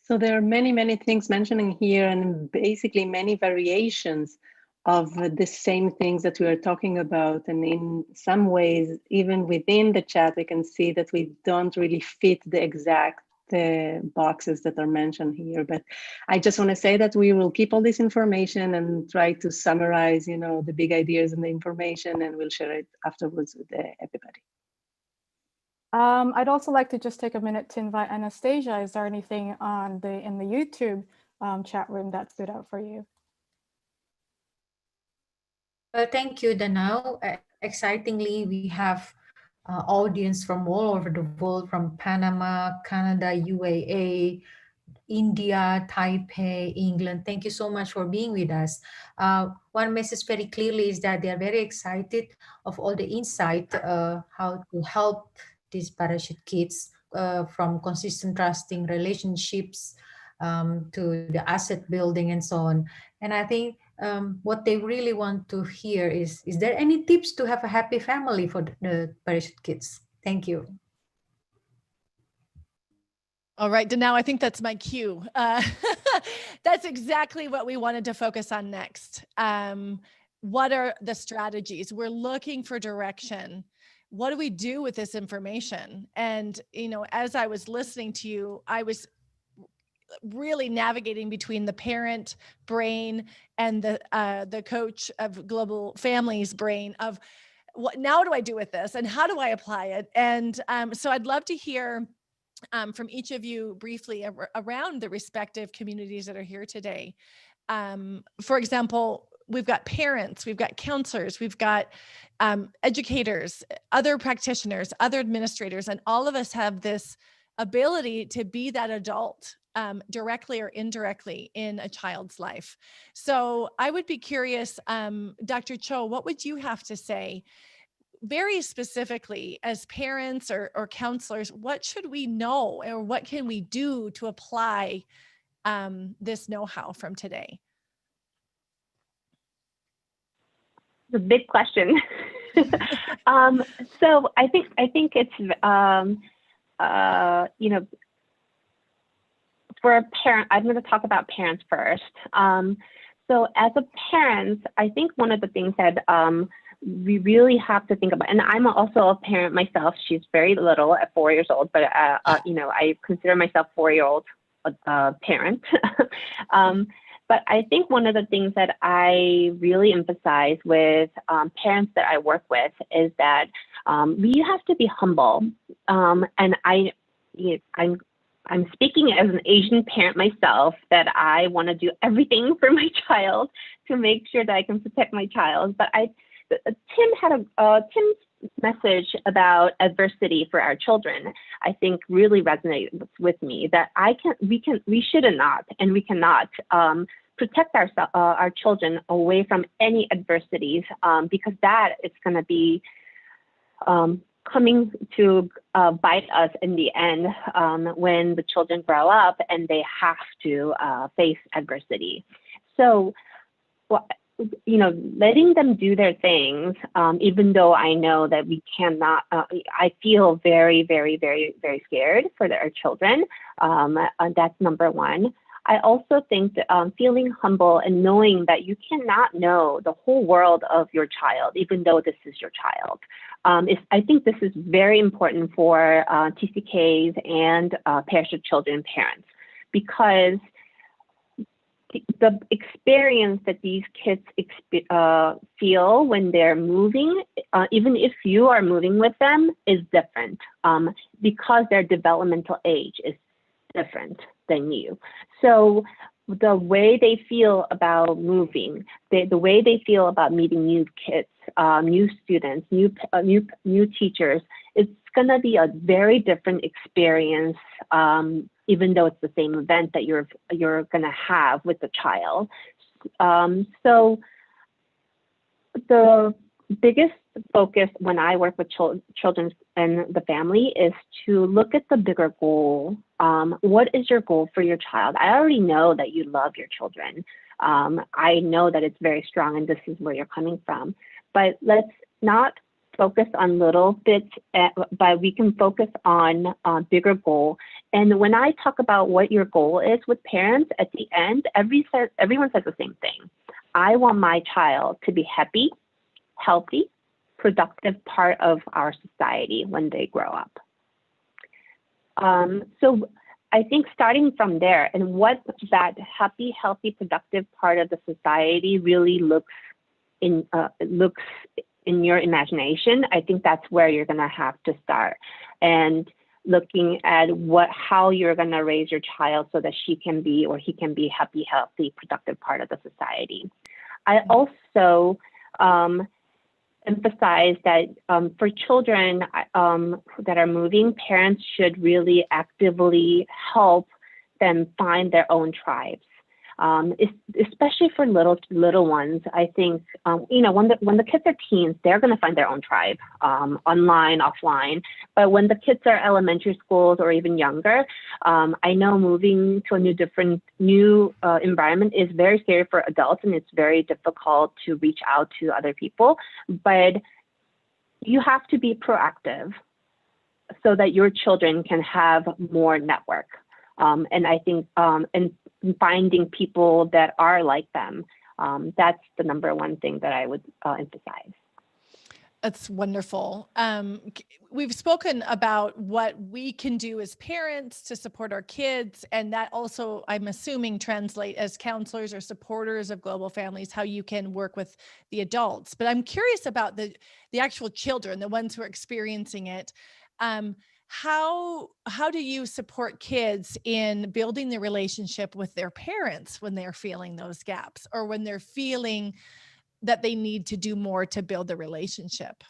So there are many, many things mentioning here, and basically many variations of the same things that we are talking about. And in some ways, even within the chat, we can see that we don't really fit the exact boxes that are mentioned here. But I just want to say that we will keep all this information and try to summarize, you know, the big ideas and the information, and we'll share it afterwards with everybody. I'd also like to just take a minute to invite Anastasia. Is there anything in the YouTube chat room that stood out for you? Well, thank you, Danau. Excitingly, we have audience from all over the world, from Panama, Canada, UAE, India, Taipei, England. Thank you so much for being with us. One message very clearly is that they are very excited of all the insight, how to help these parachute kids from consistent trusting relationships to the asset building and so on. And I think what they really want to hear is there any tips to have a happy family for the parachute kids? Thank you. All right, Danau, I think that's my cue. That's exactly what we wanted to focus on next. What are the strategies? We're looking for direction. What do we do with this information? And, you know, as I was listening to you, I was really navigating between the parent brain and the coach of global families brain of what now do I do with this and how do I apply it? And so I'd love to hear from each of you briefly around the respective communities that are here today. For example, we've got parents, we've got counselors, we've got educators, other practitioners, other administrators, and all of us have this ability to be that adult directly or indirectly in a child's life. So I would be curious, Dr. Cho, what would you have to say very specifically as parents or counselors? What should we know or what can we do to apply this know-how from today? It's a big question. So I think it's you know, for a parent, I'm going to talk about parents first. So as a parent, I think one of the things that we really have to think about, and I'm also a parent myself. She's very little at 4 years old, but you know, I consider myself 4-year-old parent. But I think one of the things that I really emphasize with parents that I work with is that we have to be humble. And I'm speaking as an Asian parent myself, that I want to do everything for my child to make sure that I can protect my child. But Tim had Tim's message about adversity for our children, I think really resonated with me, that we should not and we cannot protect our children away from any adversities, because that is going to be coming to bite us in the end when the children grow up and they have to face adversity. So, you know, letting them do their things, even though I know that we cannot, I feel very, very, very, very scared for our children. That's number one. I also think that feeling humble and knowing that you cannot know the whole world of your child, even though this is your child. I think this is very important for TCKs and parachute children parents, because the experience that these kids feel when they're moving, even if you are moving with them, is different because their developmental age is different than you. So the way they feel about moving, the way they feel about meeting new kids, new students, new teachers, it's going to be a very different experience, even though it's the same event that you're going to have with the child. So the biggest focus when I work with children and the family is to look at the bigger goal. What is your goal for your child? I already know that you love your children. I know that it's very strong and this is where you're coming from. But let's not focus on little bits, but we can focus on bigger goal. And when I talk about what your goal is with parents, at the end, everyone says the same thing. I want my child to be happy, healthy, productive part of our society when they grow up. So I think starting from there and what that happy, healthy, productive part of the society really looks in your imagination, I think that's where you're going to have to start, and looking at how you're going to raise your child so that she can be or he can be happy, healthy, productive part of the society. I also emphasize that for children that are moving, parents should really actively help them find their own tribes. Especially for little ones, I think when the kids are teens, they're going to find their own tribe, online, offline. But when the kids are elementary schools or even younger, I know moving to a new environment is very scary for adults, and it's very difficult to reach out to other people. But you have to be proactive so that your children can have more network. And I think and finding people that are like them, that's the number one thing that I would emphasize. That's wonderful. We've spoken about what we can do as parents to support our kids, and that also, I'm assuming, translate as counselors or supporters of global families, how you can work with the adults. But I'm curious about the actual children, the ones who are experiencing it. How do you support kids in building the relationship with their parents when they're feeling those gaps, or when they're feeling that they need to do more to build the relationship?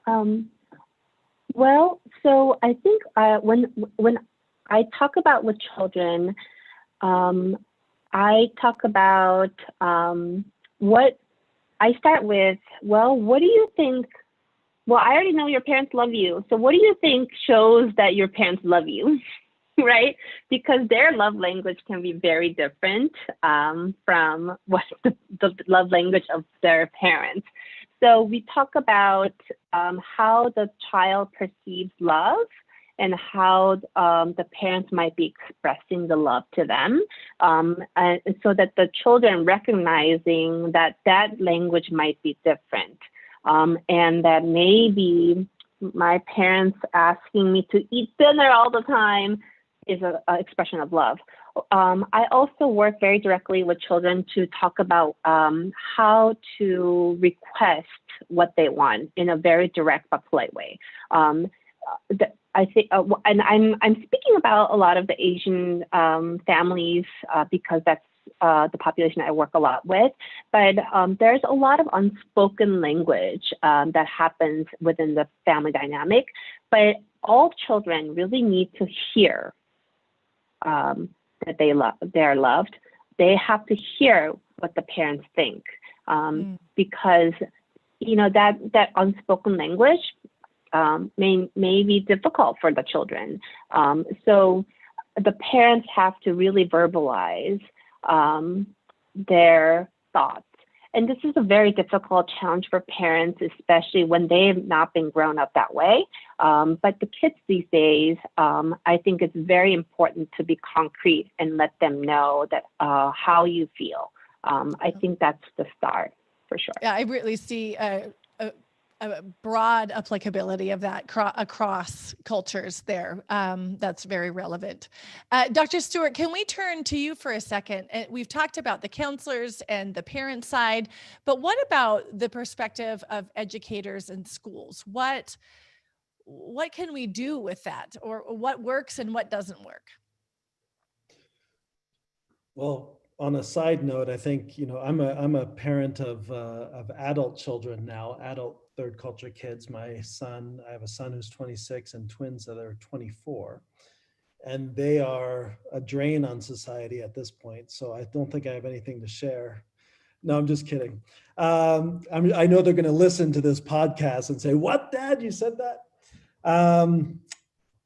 Well, so I think when I talk about with children, I talk about what I start with. Well, what do you think? Well, I already know your parents love you. So what do you think shows that your parents love you? Right? Because their love language can be very different from what the love language of their parents. So we talk about how the child perceives love and how the parents might be expressing the love to them, and so that the children recognizing that language might be different, and that maybe my parents asking me to eat dinner all the time is an expression of love. I also work very directly with children to talk about how to request what they want in a very direct but polite way. I think, and I'm speaking about a lot of the Asian families because that's the population I work a lot with. But there's a lot of unspoken language that happens within the family dynamic. But all children really need to hear that they're loved. They have to hear what the parents think, because that unspoken language may be difficult for the children. So the parents have to really verbalize their thoughts. And this is a very difficult challenge for parents, especially when they've not been grown up that way. But the kids these days, I think it's very important to be concrete and let them know that how you feel. I think that's the start for sure. Yeah, I really see a broad applicability of that across cultures there. That's very relevant. Dr. Stuart, can we turn to you for a second? We've talked about the counselors and the parent side, but what about the perspective of educators and schools? What can we do with that, or what works and what doesn't work? Well, on a side note, I think, I'm a parent of adult children now, adult third culture kids. I have a son who's 26 and twins that are 24. And they are a drain on society at this point. So I don't think I have anything to share. No, I'm just kidding. I know they're going to listen to this podcast and say, "What, Dad? You said that?"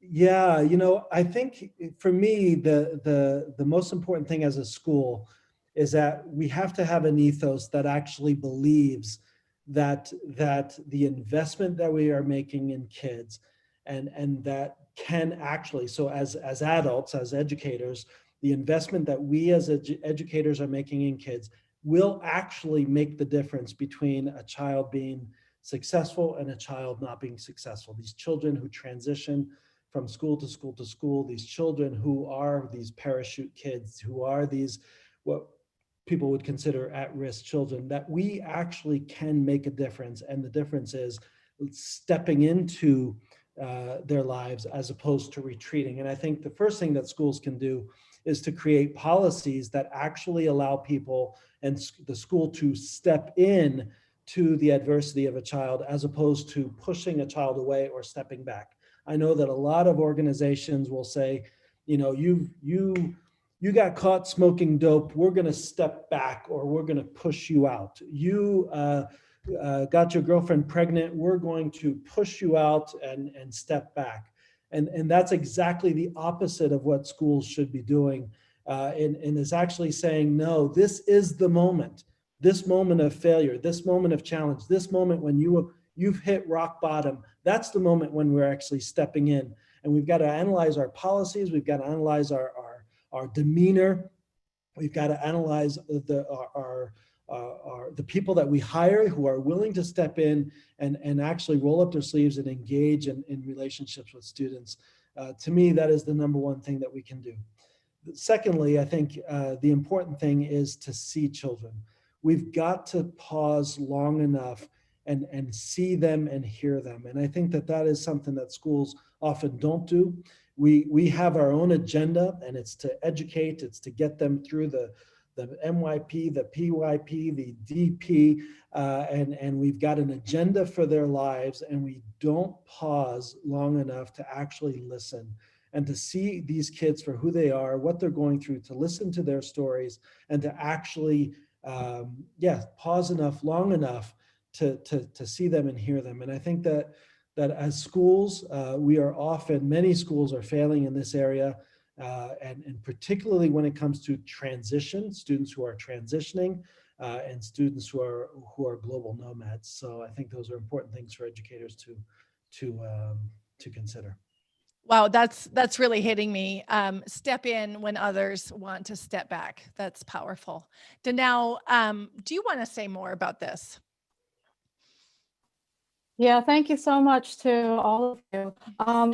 Yeah, I think for me, the most important thing as a school is that we have to have an ethos that actually believes that the investment that we are making in kids and that can actually, so as adults, as educators, the investment that we as educators are making in kids will actually make the difference between a child being successful and a child not being successful. These children who transition from school to school to school, these children who are these parachute kids, who are these, what people would consider at-risk children, that we actually can make a difference. And the difference is stepping into their lives as opposed to retreating. And I think the first thing that schools can do is to create policies that actually allow people and the school to step in to the adversity of a child as opposed to pushing a child away or stepping back. I know that a lot of organizations will say, you got caught smoking dope, we're going to step back or we're going to push you out. You got your girlfriend pregnant, we're going to push you out and step back. And that's exactly the opposite of what schools should be doing, and is actually saying, no, this is the moment, this moment of failure, this moment of challenge, this moment when you've hit rock bottom. That's the moment when we're actually stepping in. And we've got to analyze our policies. We've got to analyze our demeanor. We've got to analyze the people that we hire who are willing to step in and actually roll up their sleeves and engage in relationships with students. To me, that is the number one thing that we can do. Secondly, I think the important thing is to see children. We've got to pause long enough and see them and hear them. And I think that is something that schools often don't do. We have our own agenda, and it's to educate, it's to get them through the MYP, the PYP, the DP, and we've got an agenda for their lives, and we don't pause long enough to actually listen and to see these kids for who they are, what they're going through, to listen to their stories, and to actually, pause long enough to see them and hear them. And I think that as schools, many schools are failing in this area, and particularly when it comes to transition, students who are transitioning, and students who are global nomads. So I think those are important things for educators to consider. Wow, that's really hitting me. Step in when others want to step back. That's powerful. Danau, do you want to say more about this? Yeah, thank you so much to all of you.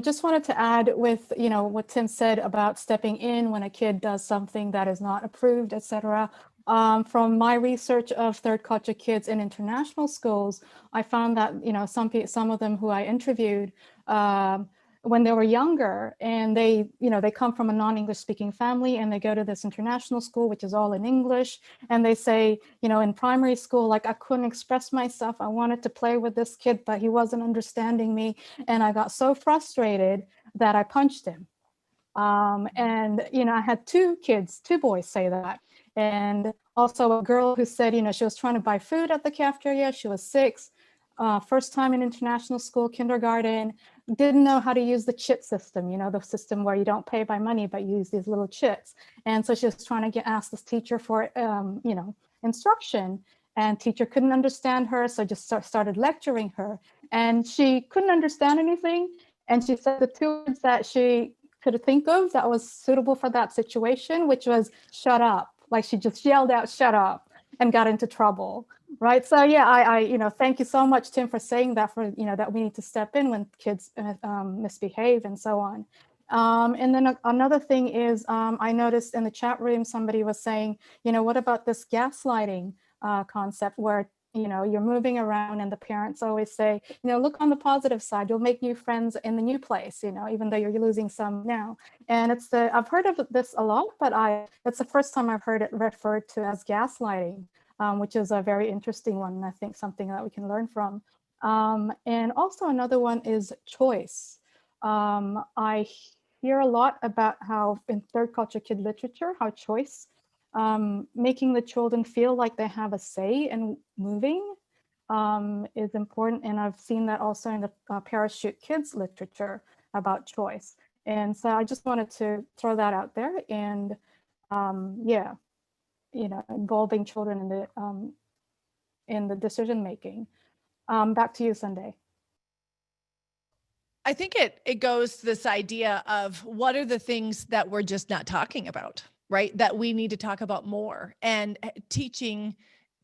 Just wanted to add with, what Tim said about stepping in when a kid does something that is not approved, etc. From my research of third culture kids in international schools, I found that, some of them who I interviewed, when they were younger and they come from a non-English speaking family and they go to this international school, which is all in English. And they say, in primary school, like I couldn't express myself. I wanted to play with this kid, but he wasn't understanding me. And I got so frustrated that I punched him. And, I had two boys say that. And also a girl who said, she was trying to buy food at the cafeteria. She was 6, first time in international school, kindergarten, didn't know how to use the chit system, the system where you don't pay by money, but you use these little chits. And so she was trying to ask this teacher for, instruction, and teacher couldn't understand her. So just started lecturing her, and she couldn't understand anything. And she said the 2 words that she could think of that was suitable for that situation, which was shut up. Like she just yelled out, shut up, and got into trouble. Right. So, yeah, I thank you so much, Tim, for saying that, that we need to step in when kids misbehave and so on. And then another thing is, I noticed in the chat room, somebody was saying, what about this gaslighting concept where, you know, you're moving around and the parents always say, you know, look on the positive side, you'll make new friends in the new place, you know, even though you're losing some now. And I've heard of this a lot, but it's the first time I've heard it referred to as gaslighting, which is a very interesting one, and I think something that we can learn from. And also another one is choice. I hear a lot about how in third culture kid literature, how choice, making the children feel like they have a say in moving is important. And I've seen that also in the parachute kids literature about choice. And so I just wanted to throw that out there. And yeah, you know, involving children in the decision making. Back to you, Sundae. I think it goes to this idea of what are the things that we're just not talking about, right? That we need to talk about more, and teaching,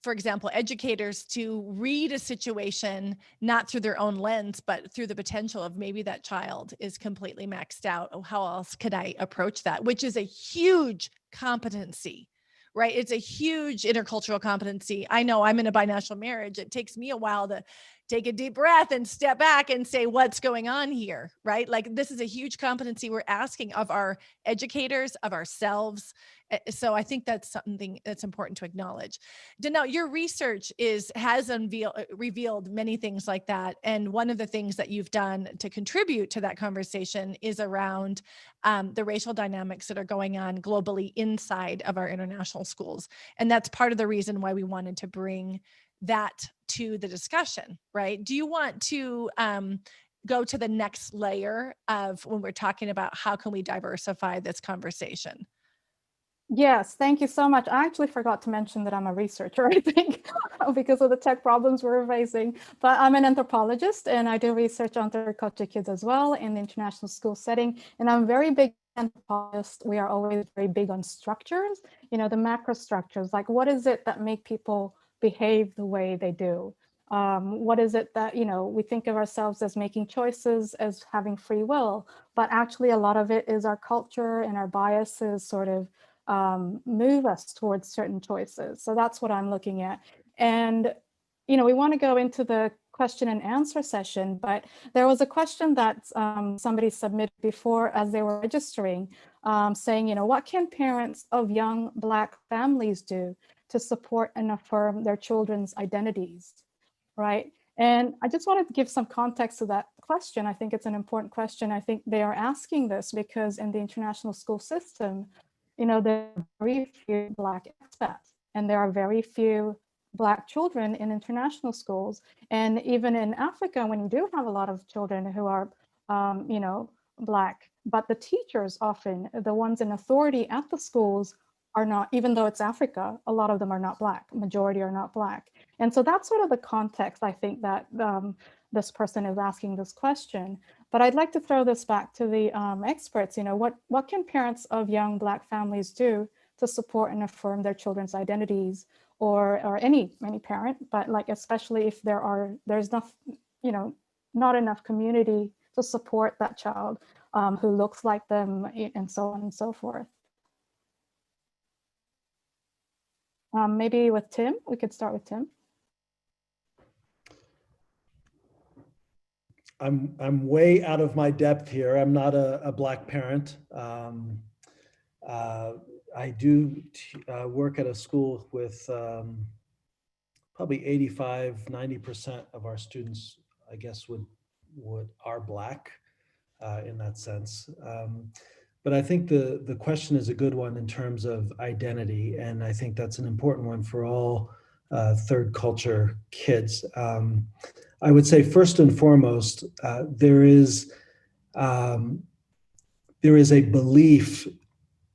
for example, educators to read a situation, not through their own lens, but through the potential of maybe that child is completely maxed out. Oh, how else could I approach that? Which is a huge competency, right? It's a huge intercultural competency. I know I'm in a binational marriage. It takes me a while to take a deep breath and step back and say, what's going on here, right? Like, this is a huge competency we're asking of our educators, of ourselves. So I think that's something that's important to acknowledge. Danau, your research has revealed many things like that. And one of the things that you've done to contribute to that conversation is around the racial dynamics that are going on globally inside of our international schools. And that's part of the reason why we wanted to bring that to the discussion, right? Do you want to go to the next layer of when we're talking about how can we diversify this conversation? Yes, thank you so much. I actually forgot to mention that I'm a researcher, I think, because of the tech problems we're facing. But I'm an anthropologist and I do research on third culture kids as well in the international school setting. And I'm very big anthropologist. We are always very big on structures, you know, the macro structures, like what is it that make people behave the way they do? What is it that, you know, we think of ourselves as making choices, as having free will, but actually a lot of it is our culture and our biases sort of move us towards certain choices. So that's what I'm looking at. And, you know, we want to go into the question and answer session, but there was a question that somebody submitted before as they were registering, saying, you know, what can parents of young Black families do to support and affirm their children's identities, right? And I just wanted to give some context to that question. I think it's an important question. I think they are asking this because in the international school system, you know, there are very few Black expats, and there are very few Black children in international schools. And even in Africa, when you do have a lot of children who are, you know, Black, but the teachers often, the ones in authority at the schools, are not, even though it's Africa, a lot of them are not Black, majority are not Black. And so that's sort of the context, I think, that this person is asking this question. But I'd like to throw this back to the experts. You know, what can parents of young Black families do to support and affirm their children's identities, or any parent, but like especially if there's not, you know, not enough community to support that child who looks like them, and so on and so forth. Maybe with Tim, we could start with Tim. I'm way out of my depth here. I'm not a Black parent. I do work at a school with probably 85–90% of our students, I guess, are Black in that sense. But I think the question is a good one in terms of identity, and I think that's an important one for all third culture kids. I would say first and foremost, there is a belief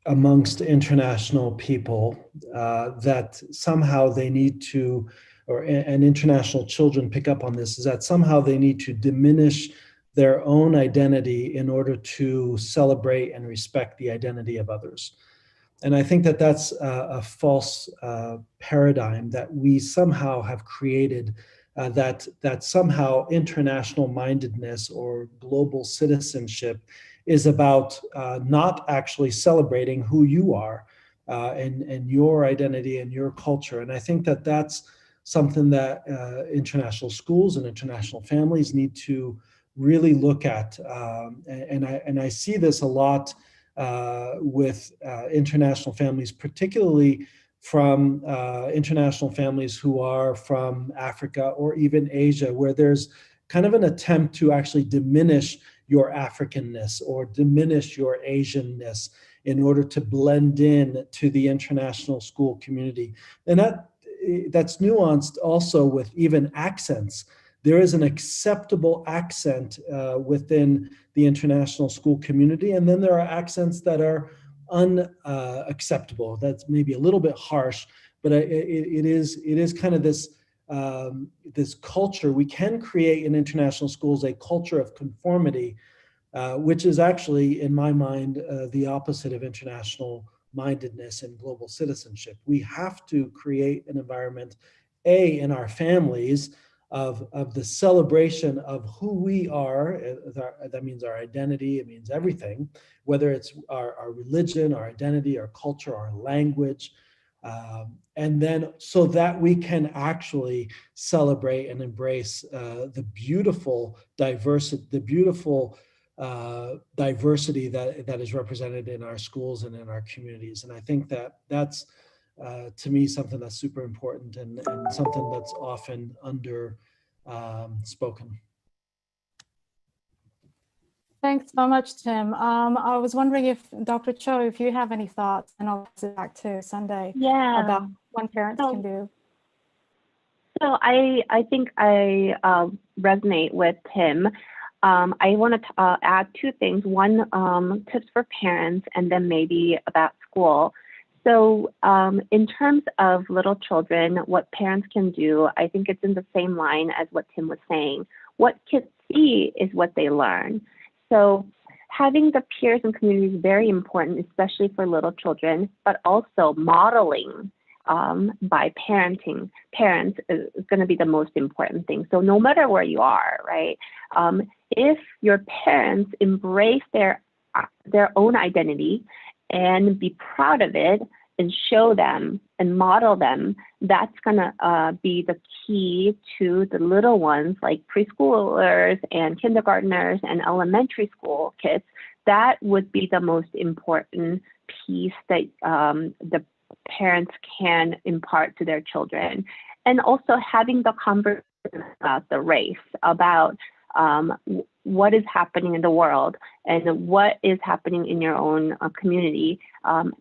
amongst international people that somehow they need to, and international children pick up on this, is that somehow they need to diminish their own identity in order to celebrate and respect the identity of others. And I think that that's a false paradigm that we somehow have created, that somehow international mindedness or global citizenship is about not actually celebrating who you are and your identity and your culture. And I think that that's something that international schools and international families need to really look at. And I see this a lot with international families, particularly from international families who are from Africa or even Asia, where there's kind of an attempt to actually diminish your Africanness or diminish your Asianness in order to blend in to the international school community. And that's nuanced also with even accents. There is an acceptable accent within the international school community, and then there are accents that are unacceptable. That's maybe a little bit harsh, but it is kind of this this culture. We can create in international schools a culture of conformity, which is actually, in my mind, the opposite of international mindedness and global citizenship. We have to create an environment, in our families, of the celebration of who we are. That means our identity, it means everything, whether it's our religion, our identity, our culture, our language, and then so that we can actually celebrate and embrace the beautiful diversity, that is represented in our schools and in our communities. And I think that's to me something that's super important and something that's often under spoken. Thanks so much, Tim. I was wondering if Dr. Cho, if you have any thoughts, and I'll pass it back to Sundae about what parents can do. So I think I resonate with Tim. I want to add two things. One, tips for parents, and then maybe about school. So in terms of little children, what parents can do, I think it's in the same line as what Tim was saying. What kids see is what they learn. So having the peers and community is very important, especially for little children, but also modeling by parents is going to be the most important thing. So no matter where you are, right? If your parents embrace their own identity and be proud of it and show them and model them, that's going to be the key to the little ones like preschoolers and kindergartners and elementary school kids. That would be the most important piece that the parents can impart to their children. And also having the conversation about the race, about what is happening in the world and what is happening in your own community.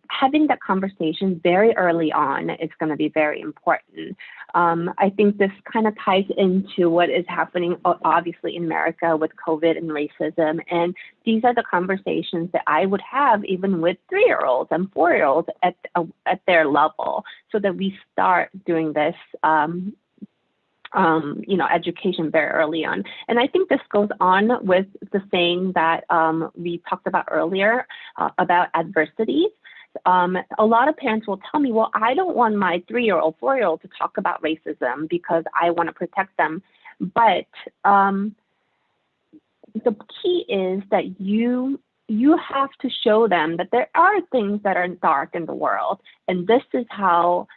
Having that conversation very early on is going to be very important. I think this kind of ties into what is happening, obviously, in America with COVID and racism. And these are the conversations that I would have even with 3-year-olds and 4-year-olds at their level, so that we start doing this education very early on. And I think this goes on with the saying that we talked about earlier about adversities. A lot of parents will tell me, well, I don't want my 3-year-old, 4-year-old to talk about racism because I want to protect them. But the key is that you have to show them that there are things that are dark in the world, and this is how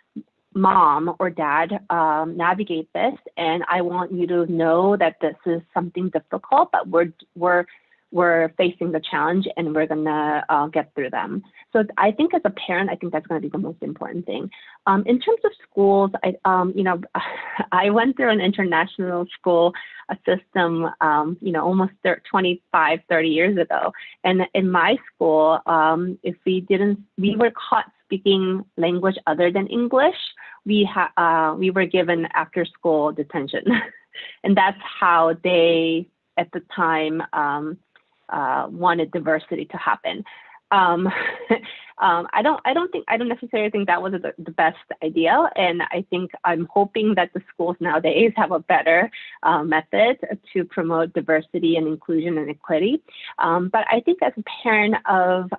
mom or dad navigate this, and I want you to know that this is something difficult, but we're facing the challenge and we're gonna get through them. So I think as a parent, I think that's gonna be the most important thing. In terms of schools, I went through an international school system, almost 25, 30 years ago. And in my school, if we were caught speaking language other than English, we were given after school detention. And that's how they, at the time, wanted diversity to happen. I don't necessarily think that was the best idea. And I think I'm hoping that the schools nowadays have a better method to promote diversity and inclusion and equity. But I think as a parent of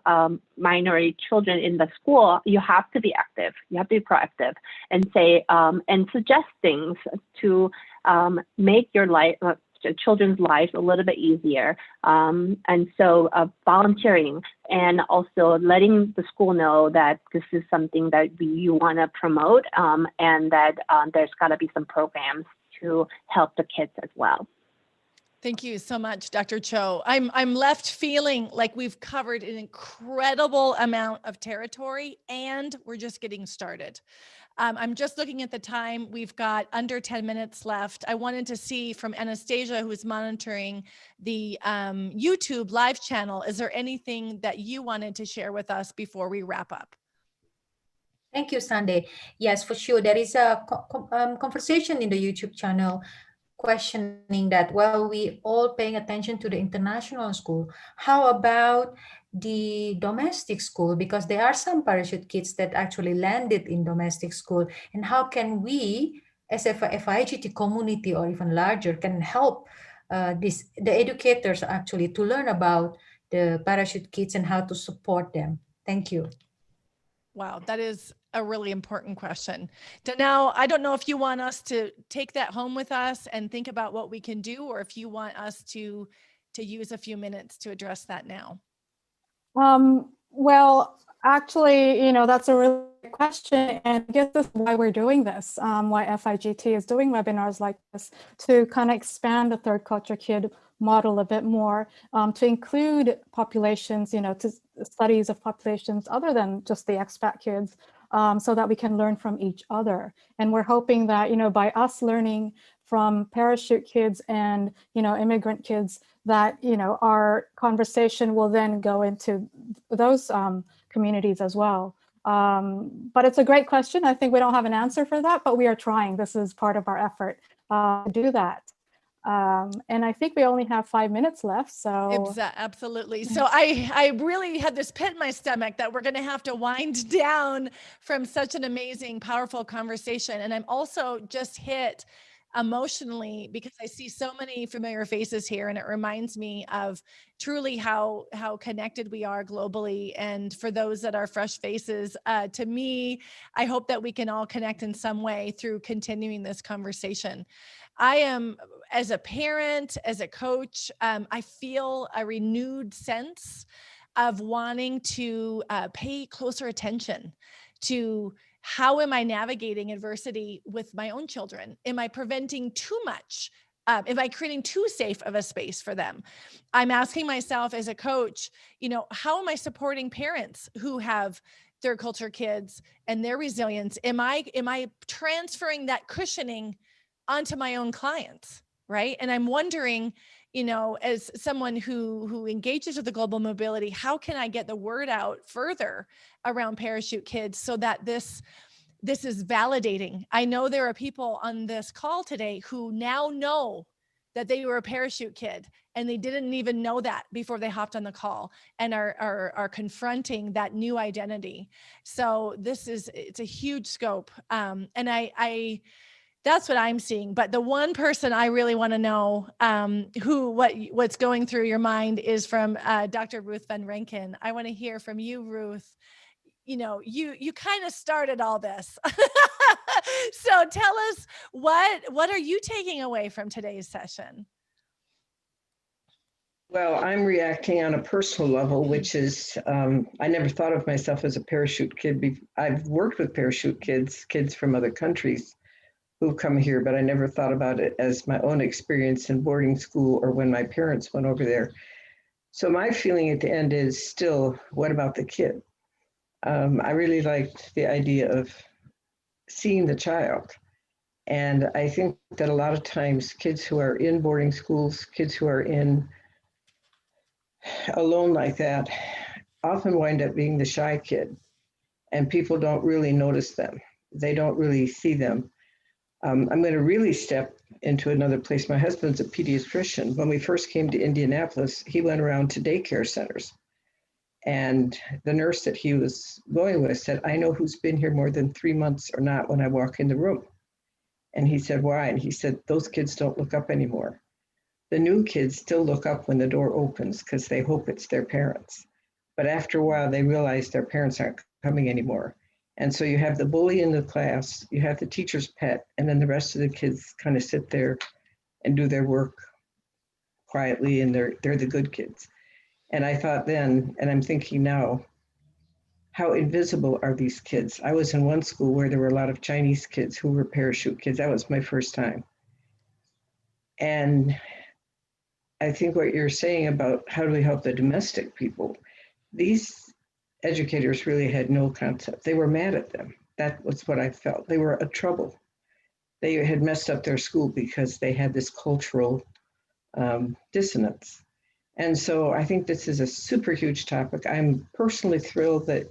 minority children in the school, you have to be active. You have to be proactive and say, and suggest things to make your life, children's lives a little bit easier. And so volunteering and also letting the school know that this is something that you want to promote, and that there's got to be some programs to help the kids as well. Thank you so much, Dr. Cho. I'm left feeling like we've covered an incredible amount of territory, and we're just getting started. I'm just looking at the time. We've got under 10 minutes left. I wanted to see from Anastasia, who's monitoring the YouTube live channel, is there anything that you wanted to share with us before we wrap up? Thank you, Sunday. Yes, for sure. There is a conversation in the YouTube channel questioning that, well, we all paying attention to the international school. How about the domestic school? Because there are some parachute kids that actually landed in domestic school. And how can we, as a FIGT community or even larger, can help the educators actually to learn about the parachute kids and how to support them? Thank you. Wow, that is a really important question. Danau, I don't know if you want us to take that home with us and think about what we can do, or if you want us to use a few minutes to address that now. Well, actually, you know, that's a really good question. And I guess that's why we're doing this, why FIGT is doing webinars like this, to kind of expand the third culture kid model a bit more, to include populations, you know, to studies of populations other than just the expat kids, so that we can learn from each other. And we're hoping that, you know, by us learning from parachute kids and, you know, immigrant kids, that, you know, our conversation will then go into those communities as well. But it's a great question. I think we don't have an answer for that, but we are trying. This is part of our effort to do that. And I think we only have 5 minutes left, so. Absolutely. So I really had this pit in my stomach that we're going to have to wind down from such an amazing, powerful conversation. And I'm also just hit emotionally because I see so many familiar faces here, and it reminds me of truly how connected we are globally. And for those that are fresh faces, to me, I hope that we can all connect in some way through continuing this conversation. I am, as a parent, as a coach, I feel a renewed sense of wanting to pay closer attention to how am I navigating adversity with my own children? Am I preventing too much? Am I creating too safe of a space for them? I'm asking myself as a coach, you know, how am I supporting parents who have third culture kids and their resilience? Am I transferring that cushioning onto my own clients, right? And I'm wondering, you know, as someone who engages with the global mobility, how can I get the word out further around parachute kids so that this is validating? I know there are people on this call today who now know that they were a parachute kid and they didn't even know that before they hopped on the call, and are confronting that new identity. So it's a huge scope. And I that's what I'm seeing. But the one person I really want to know what's going through your mind is from Dr. Ruth Van Renken. I want to hear from you, Ruth. You know, you kind of started all this. So tell us, what are you taking away from today's session? Well, I'm reacting on a personal level, which is, I never thought of myself as a parachute kid. I've worked with parachute kids from other countries who've come here, but I never thought about it as my own experience in boarding school or when my parents went over there. So my feeling at the end is still, what about the kid? I really liked the idea of seeing the child. And I think that a lot of times kids who are in boarding schools, kids who are in alone like that, often wind up being the shy kid, and people don't really notice them. They don't really see them. I'm going to really step into another place. My husband's a pediatrician. When we first came to Indianapolis, he went around to daycare centers. And the nurse that he was going with said, I know who's been here more than 3 months or not when I walk in the room. And he said, why? And he said, those kids don't look up anymore. The new kids still look up when the door opens because they hope it's their parents. But after a while, they realize their parents aren't coming anymore. And so you have the bully in the class, you have the teacher's pet, and then the rest of the kids kind of sit there and do their work quietly and they're the good kids. And I thought then, and I'm thinking now, how invisible are these kids? I was in one school where there were a lot of Chinese kids who were parachute kids. That was my first time. And I think what you're saying about how do we help the domestic people, these educators really had no concept. They were mad at them. That was what I felt. They were a trouble. They had messed up their school because they had this cultural dissonance. And so I think this is a super huge topic. I'm personally thrilled that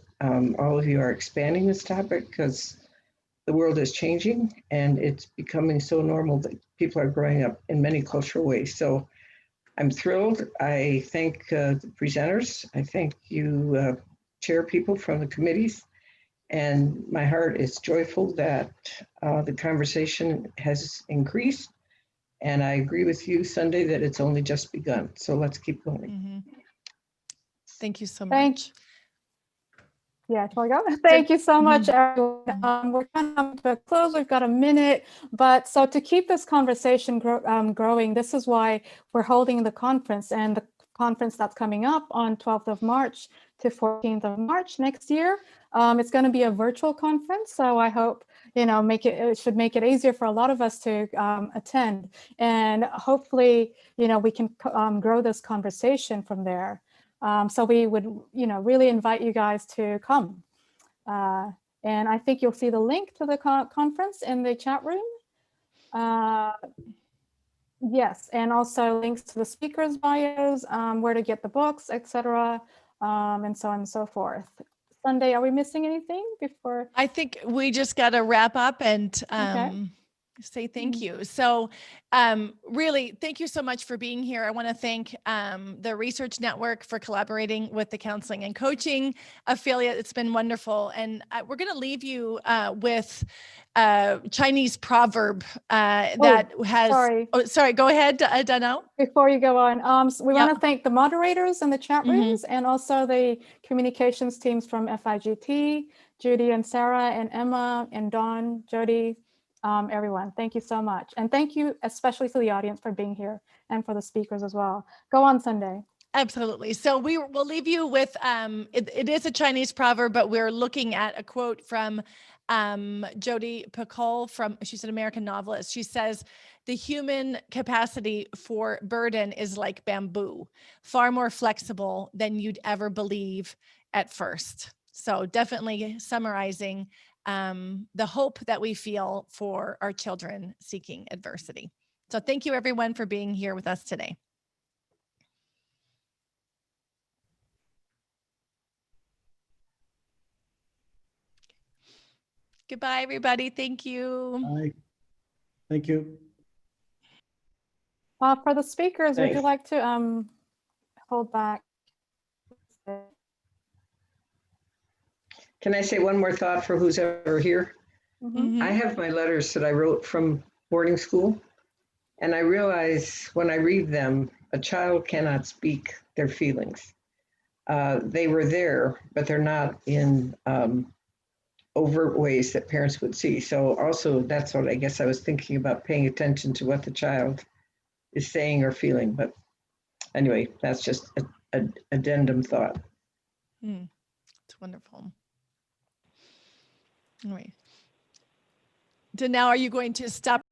all of you are expanding this topic because the world is changing and it's becoming so normal that people are growing up in many cultural ways. So I'm thrilled. I thank the presenters. I thank you, chair people from the committees. And my heart is joyful that the conversation has increased. And I agree with you, Sundae, that it's only just begun. So let's keep going. Thank you so much. Yeah, shall we go? Thank you so much, everyone. We're coming to a close. We've got a minute, but so to keep this conversation growing, this is why we're holding the conference, and the conference that's coming up on 12th of March to 14th of March next year. It's going to be a virtual conference, so I hope it should make it easier for a lot of us to attend, and hopefully we can grow this conversation from there. So we would, really invite you guys to come. And I think you'll see the link to the conference in the chat room. Yes, and also links to the speakers' bios, where to get the books, etc., and so on and so forth. Sundae, are we missing anything before? I think we just got to wrap up and say thank you. So really, thank you so much for being here. I want to thank the Research Network for collaborating with the Counseling and Coaching affiliate. It's been wonderful. And we're going to leave you with a Chinese proverb that has... Sorry, go ahead, Danau. Before you go on, so we want to thank the moderators in the chat rooms and also the communications teams from FIGT, Judy and Sarah and Emma and Dawn, Jody, everyone. Thank you so much. And thank you especially to the audience for being here and for the speakers as well. Go on, Sundae. Absolutely. So we'll leave you with, it is a Chinese proverb, but we're looking at a quote from Jodi Picoult she's an American novelist. She says, "The human capacity for burden is like bamboo, far more flexible than you'd ever believe at first." So definitely summarizing the hope that we feel for our children seeking adversity. So thank you everyone for being here with us today. Goodbye, everybody. Thank you. Bye. Thank you. For the speakers, would you like to hold back? Can I say one more thought for who's ever here? I have my letters that I wrote from boarding school, and I realize when I read them, a child cannot speak their feelings. They were there, but they're not in overt ways that parents would see. So also that's what I guess I was thinking about, paying attention to what the child is saying or feeling. But anyway, that's just an addendum thought. It's wonderful. All right. Danau, are you going to stop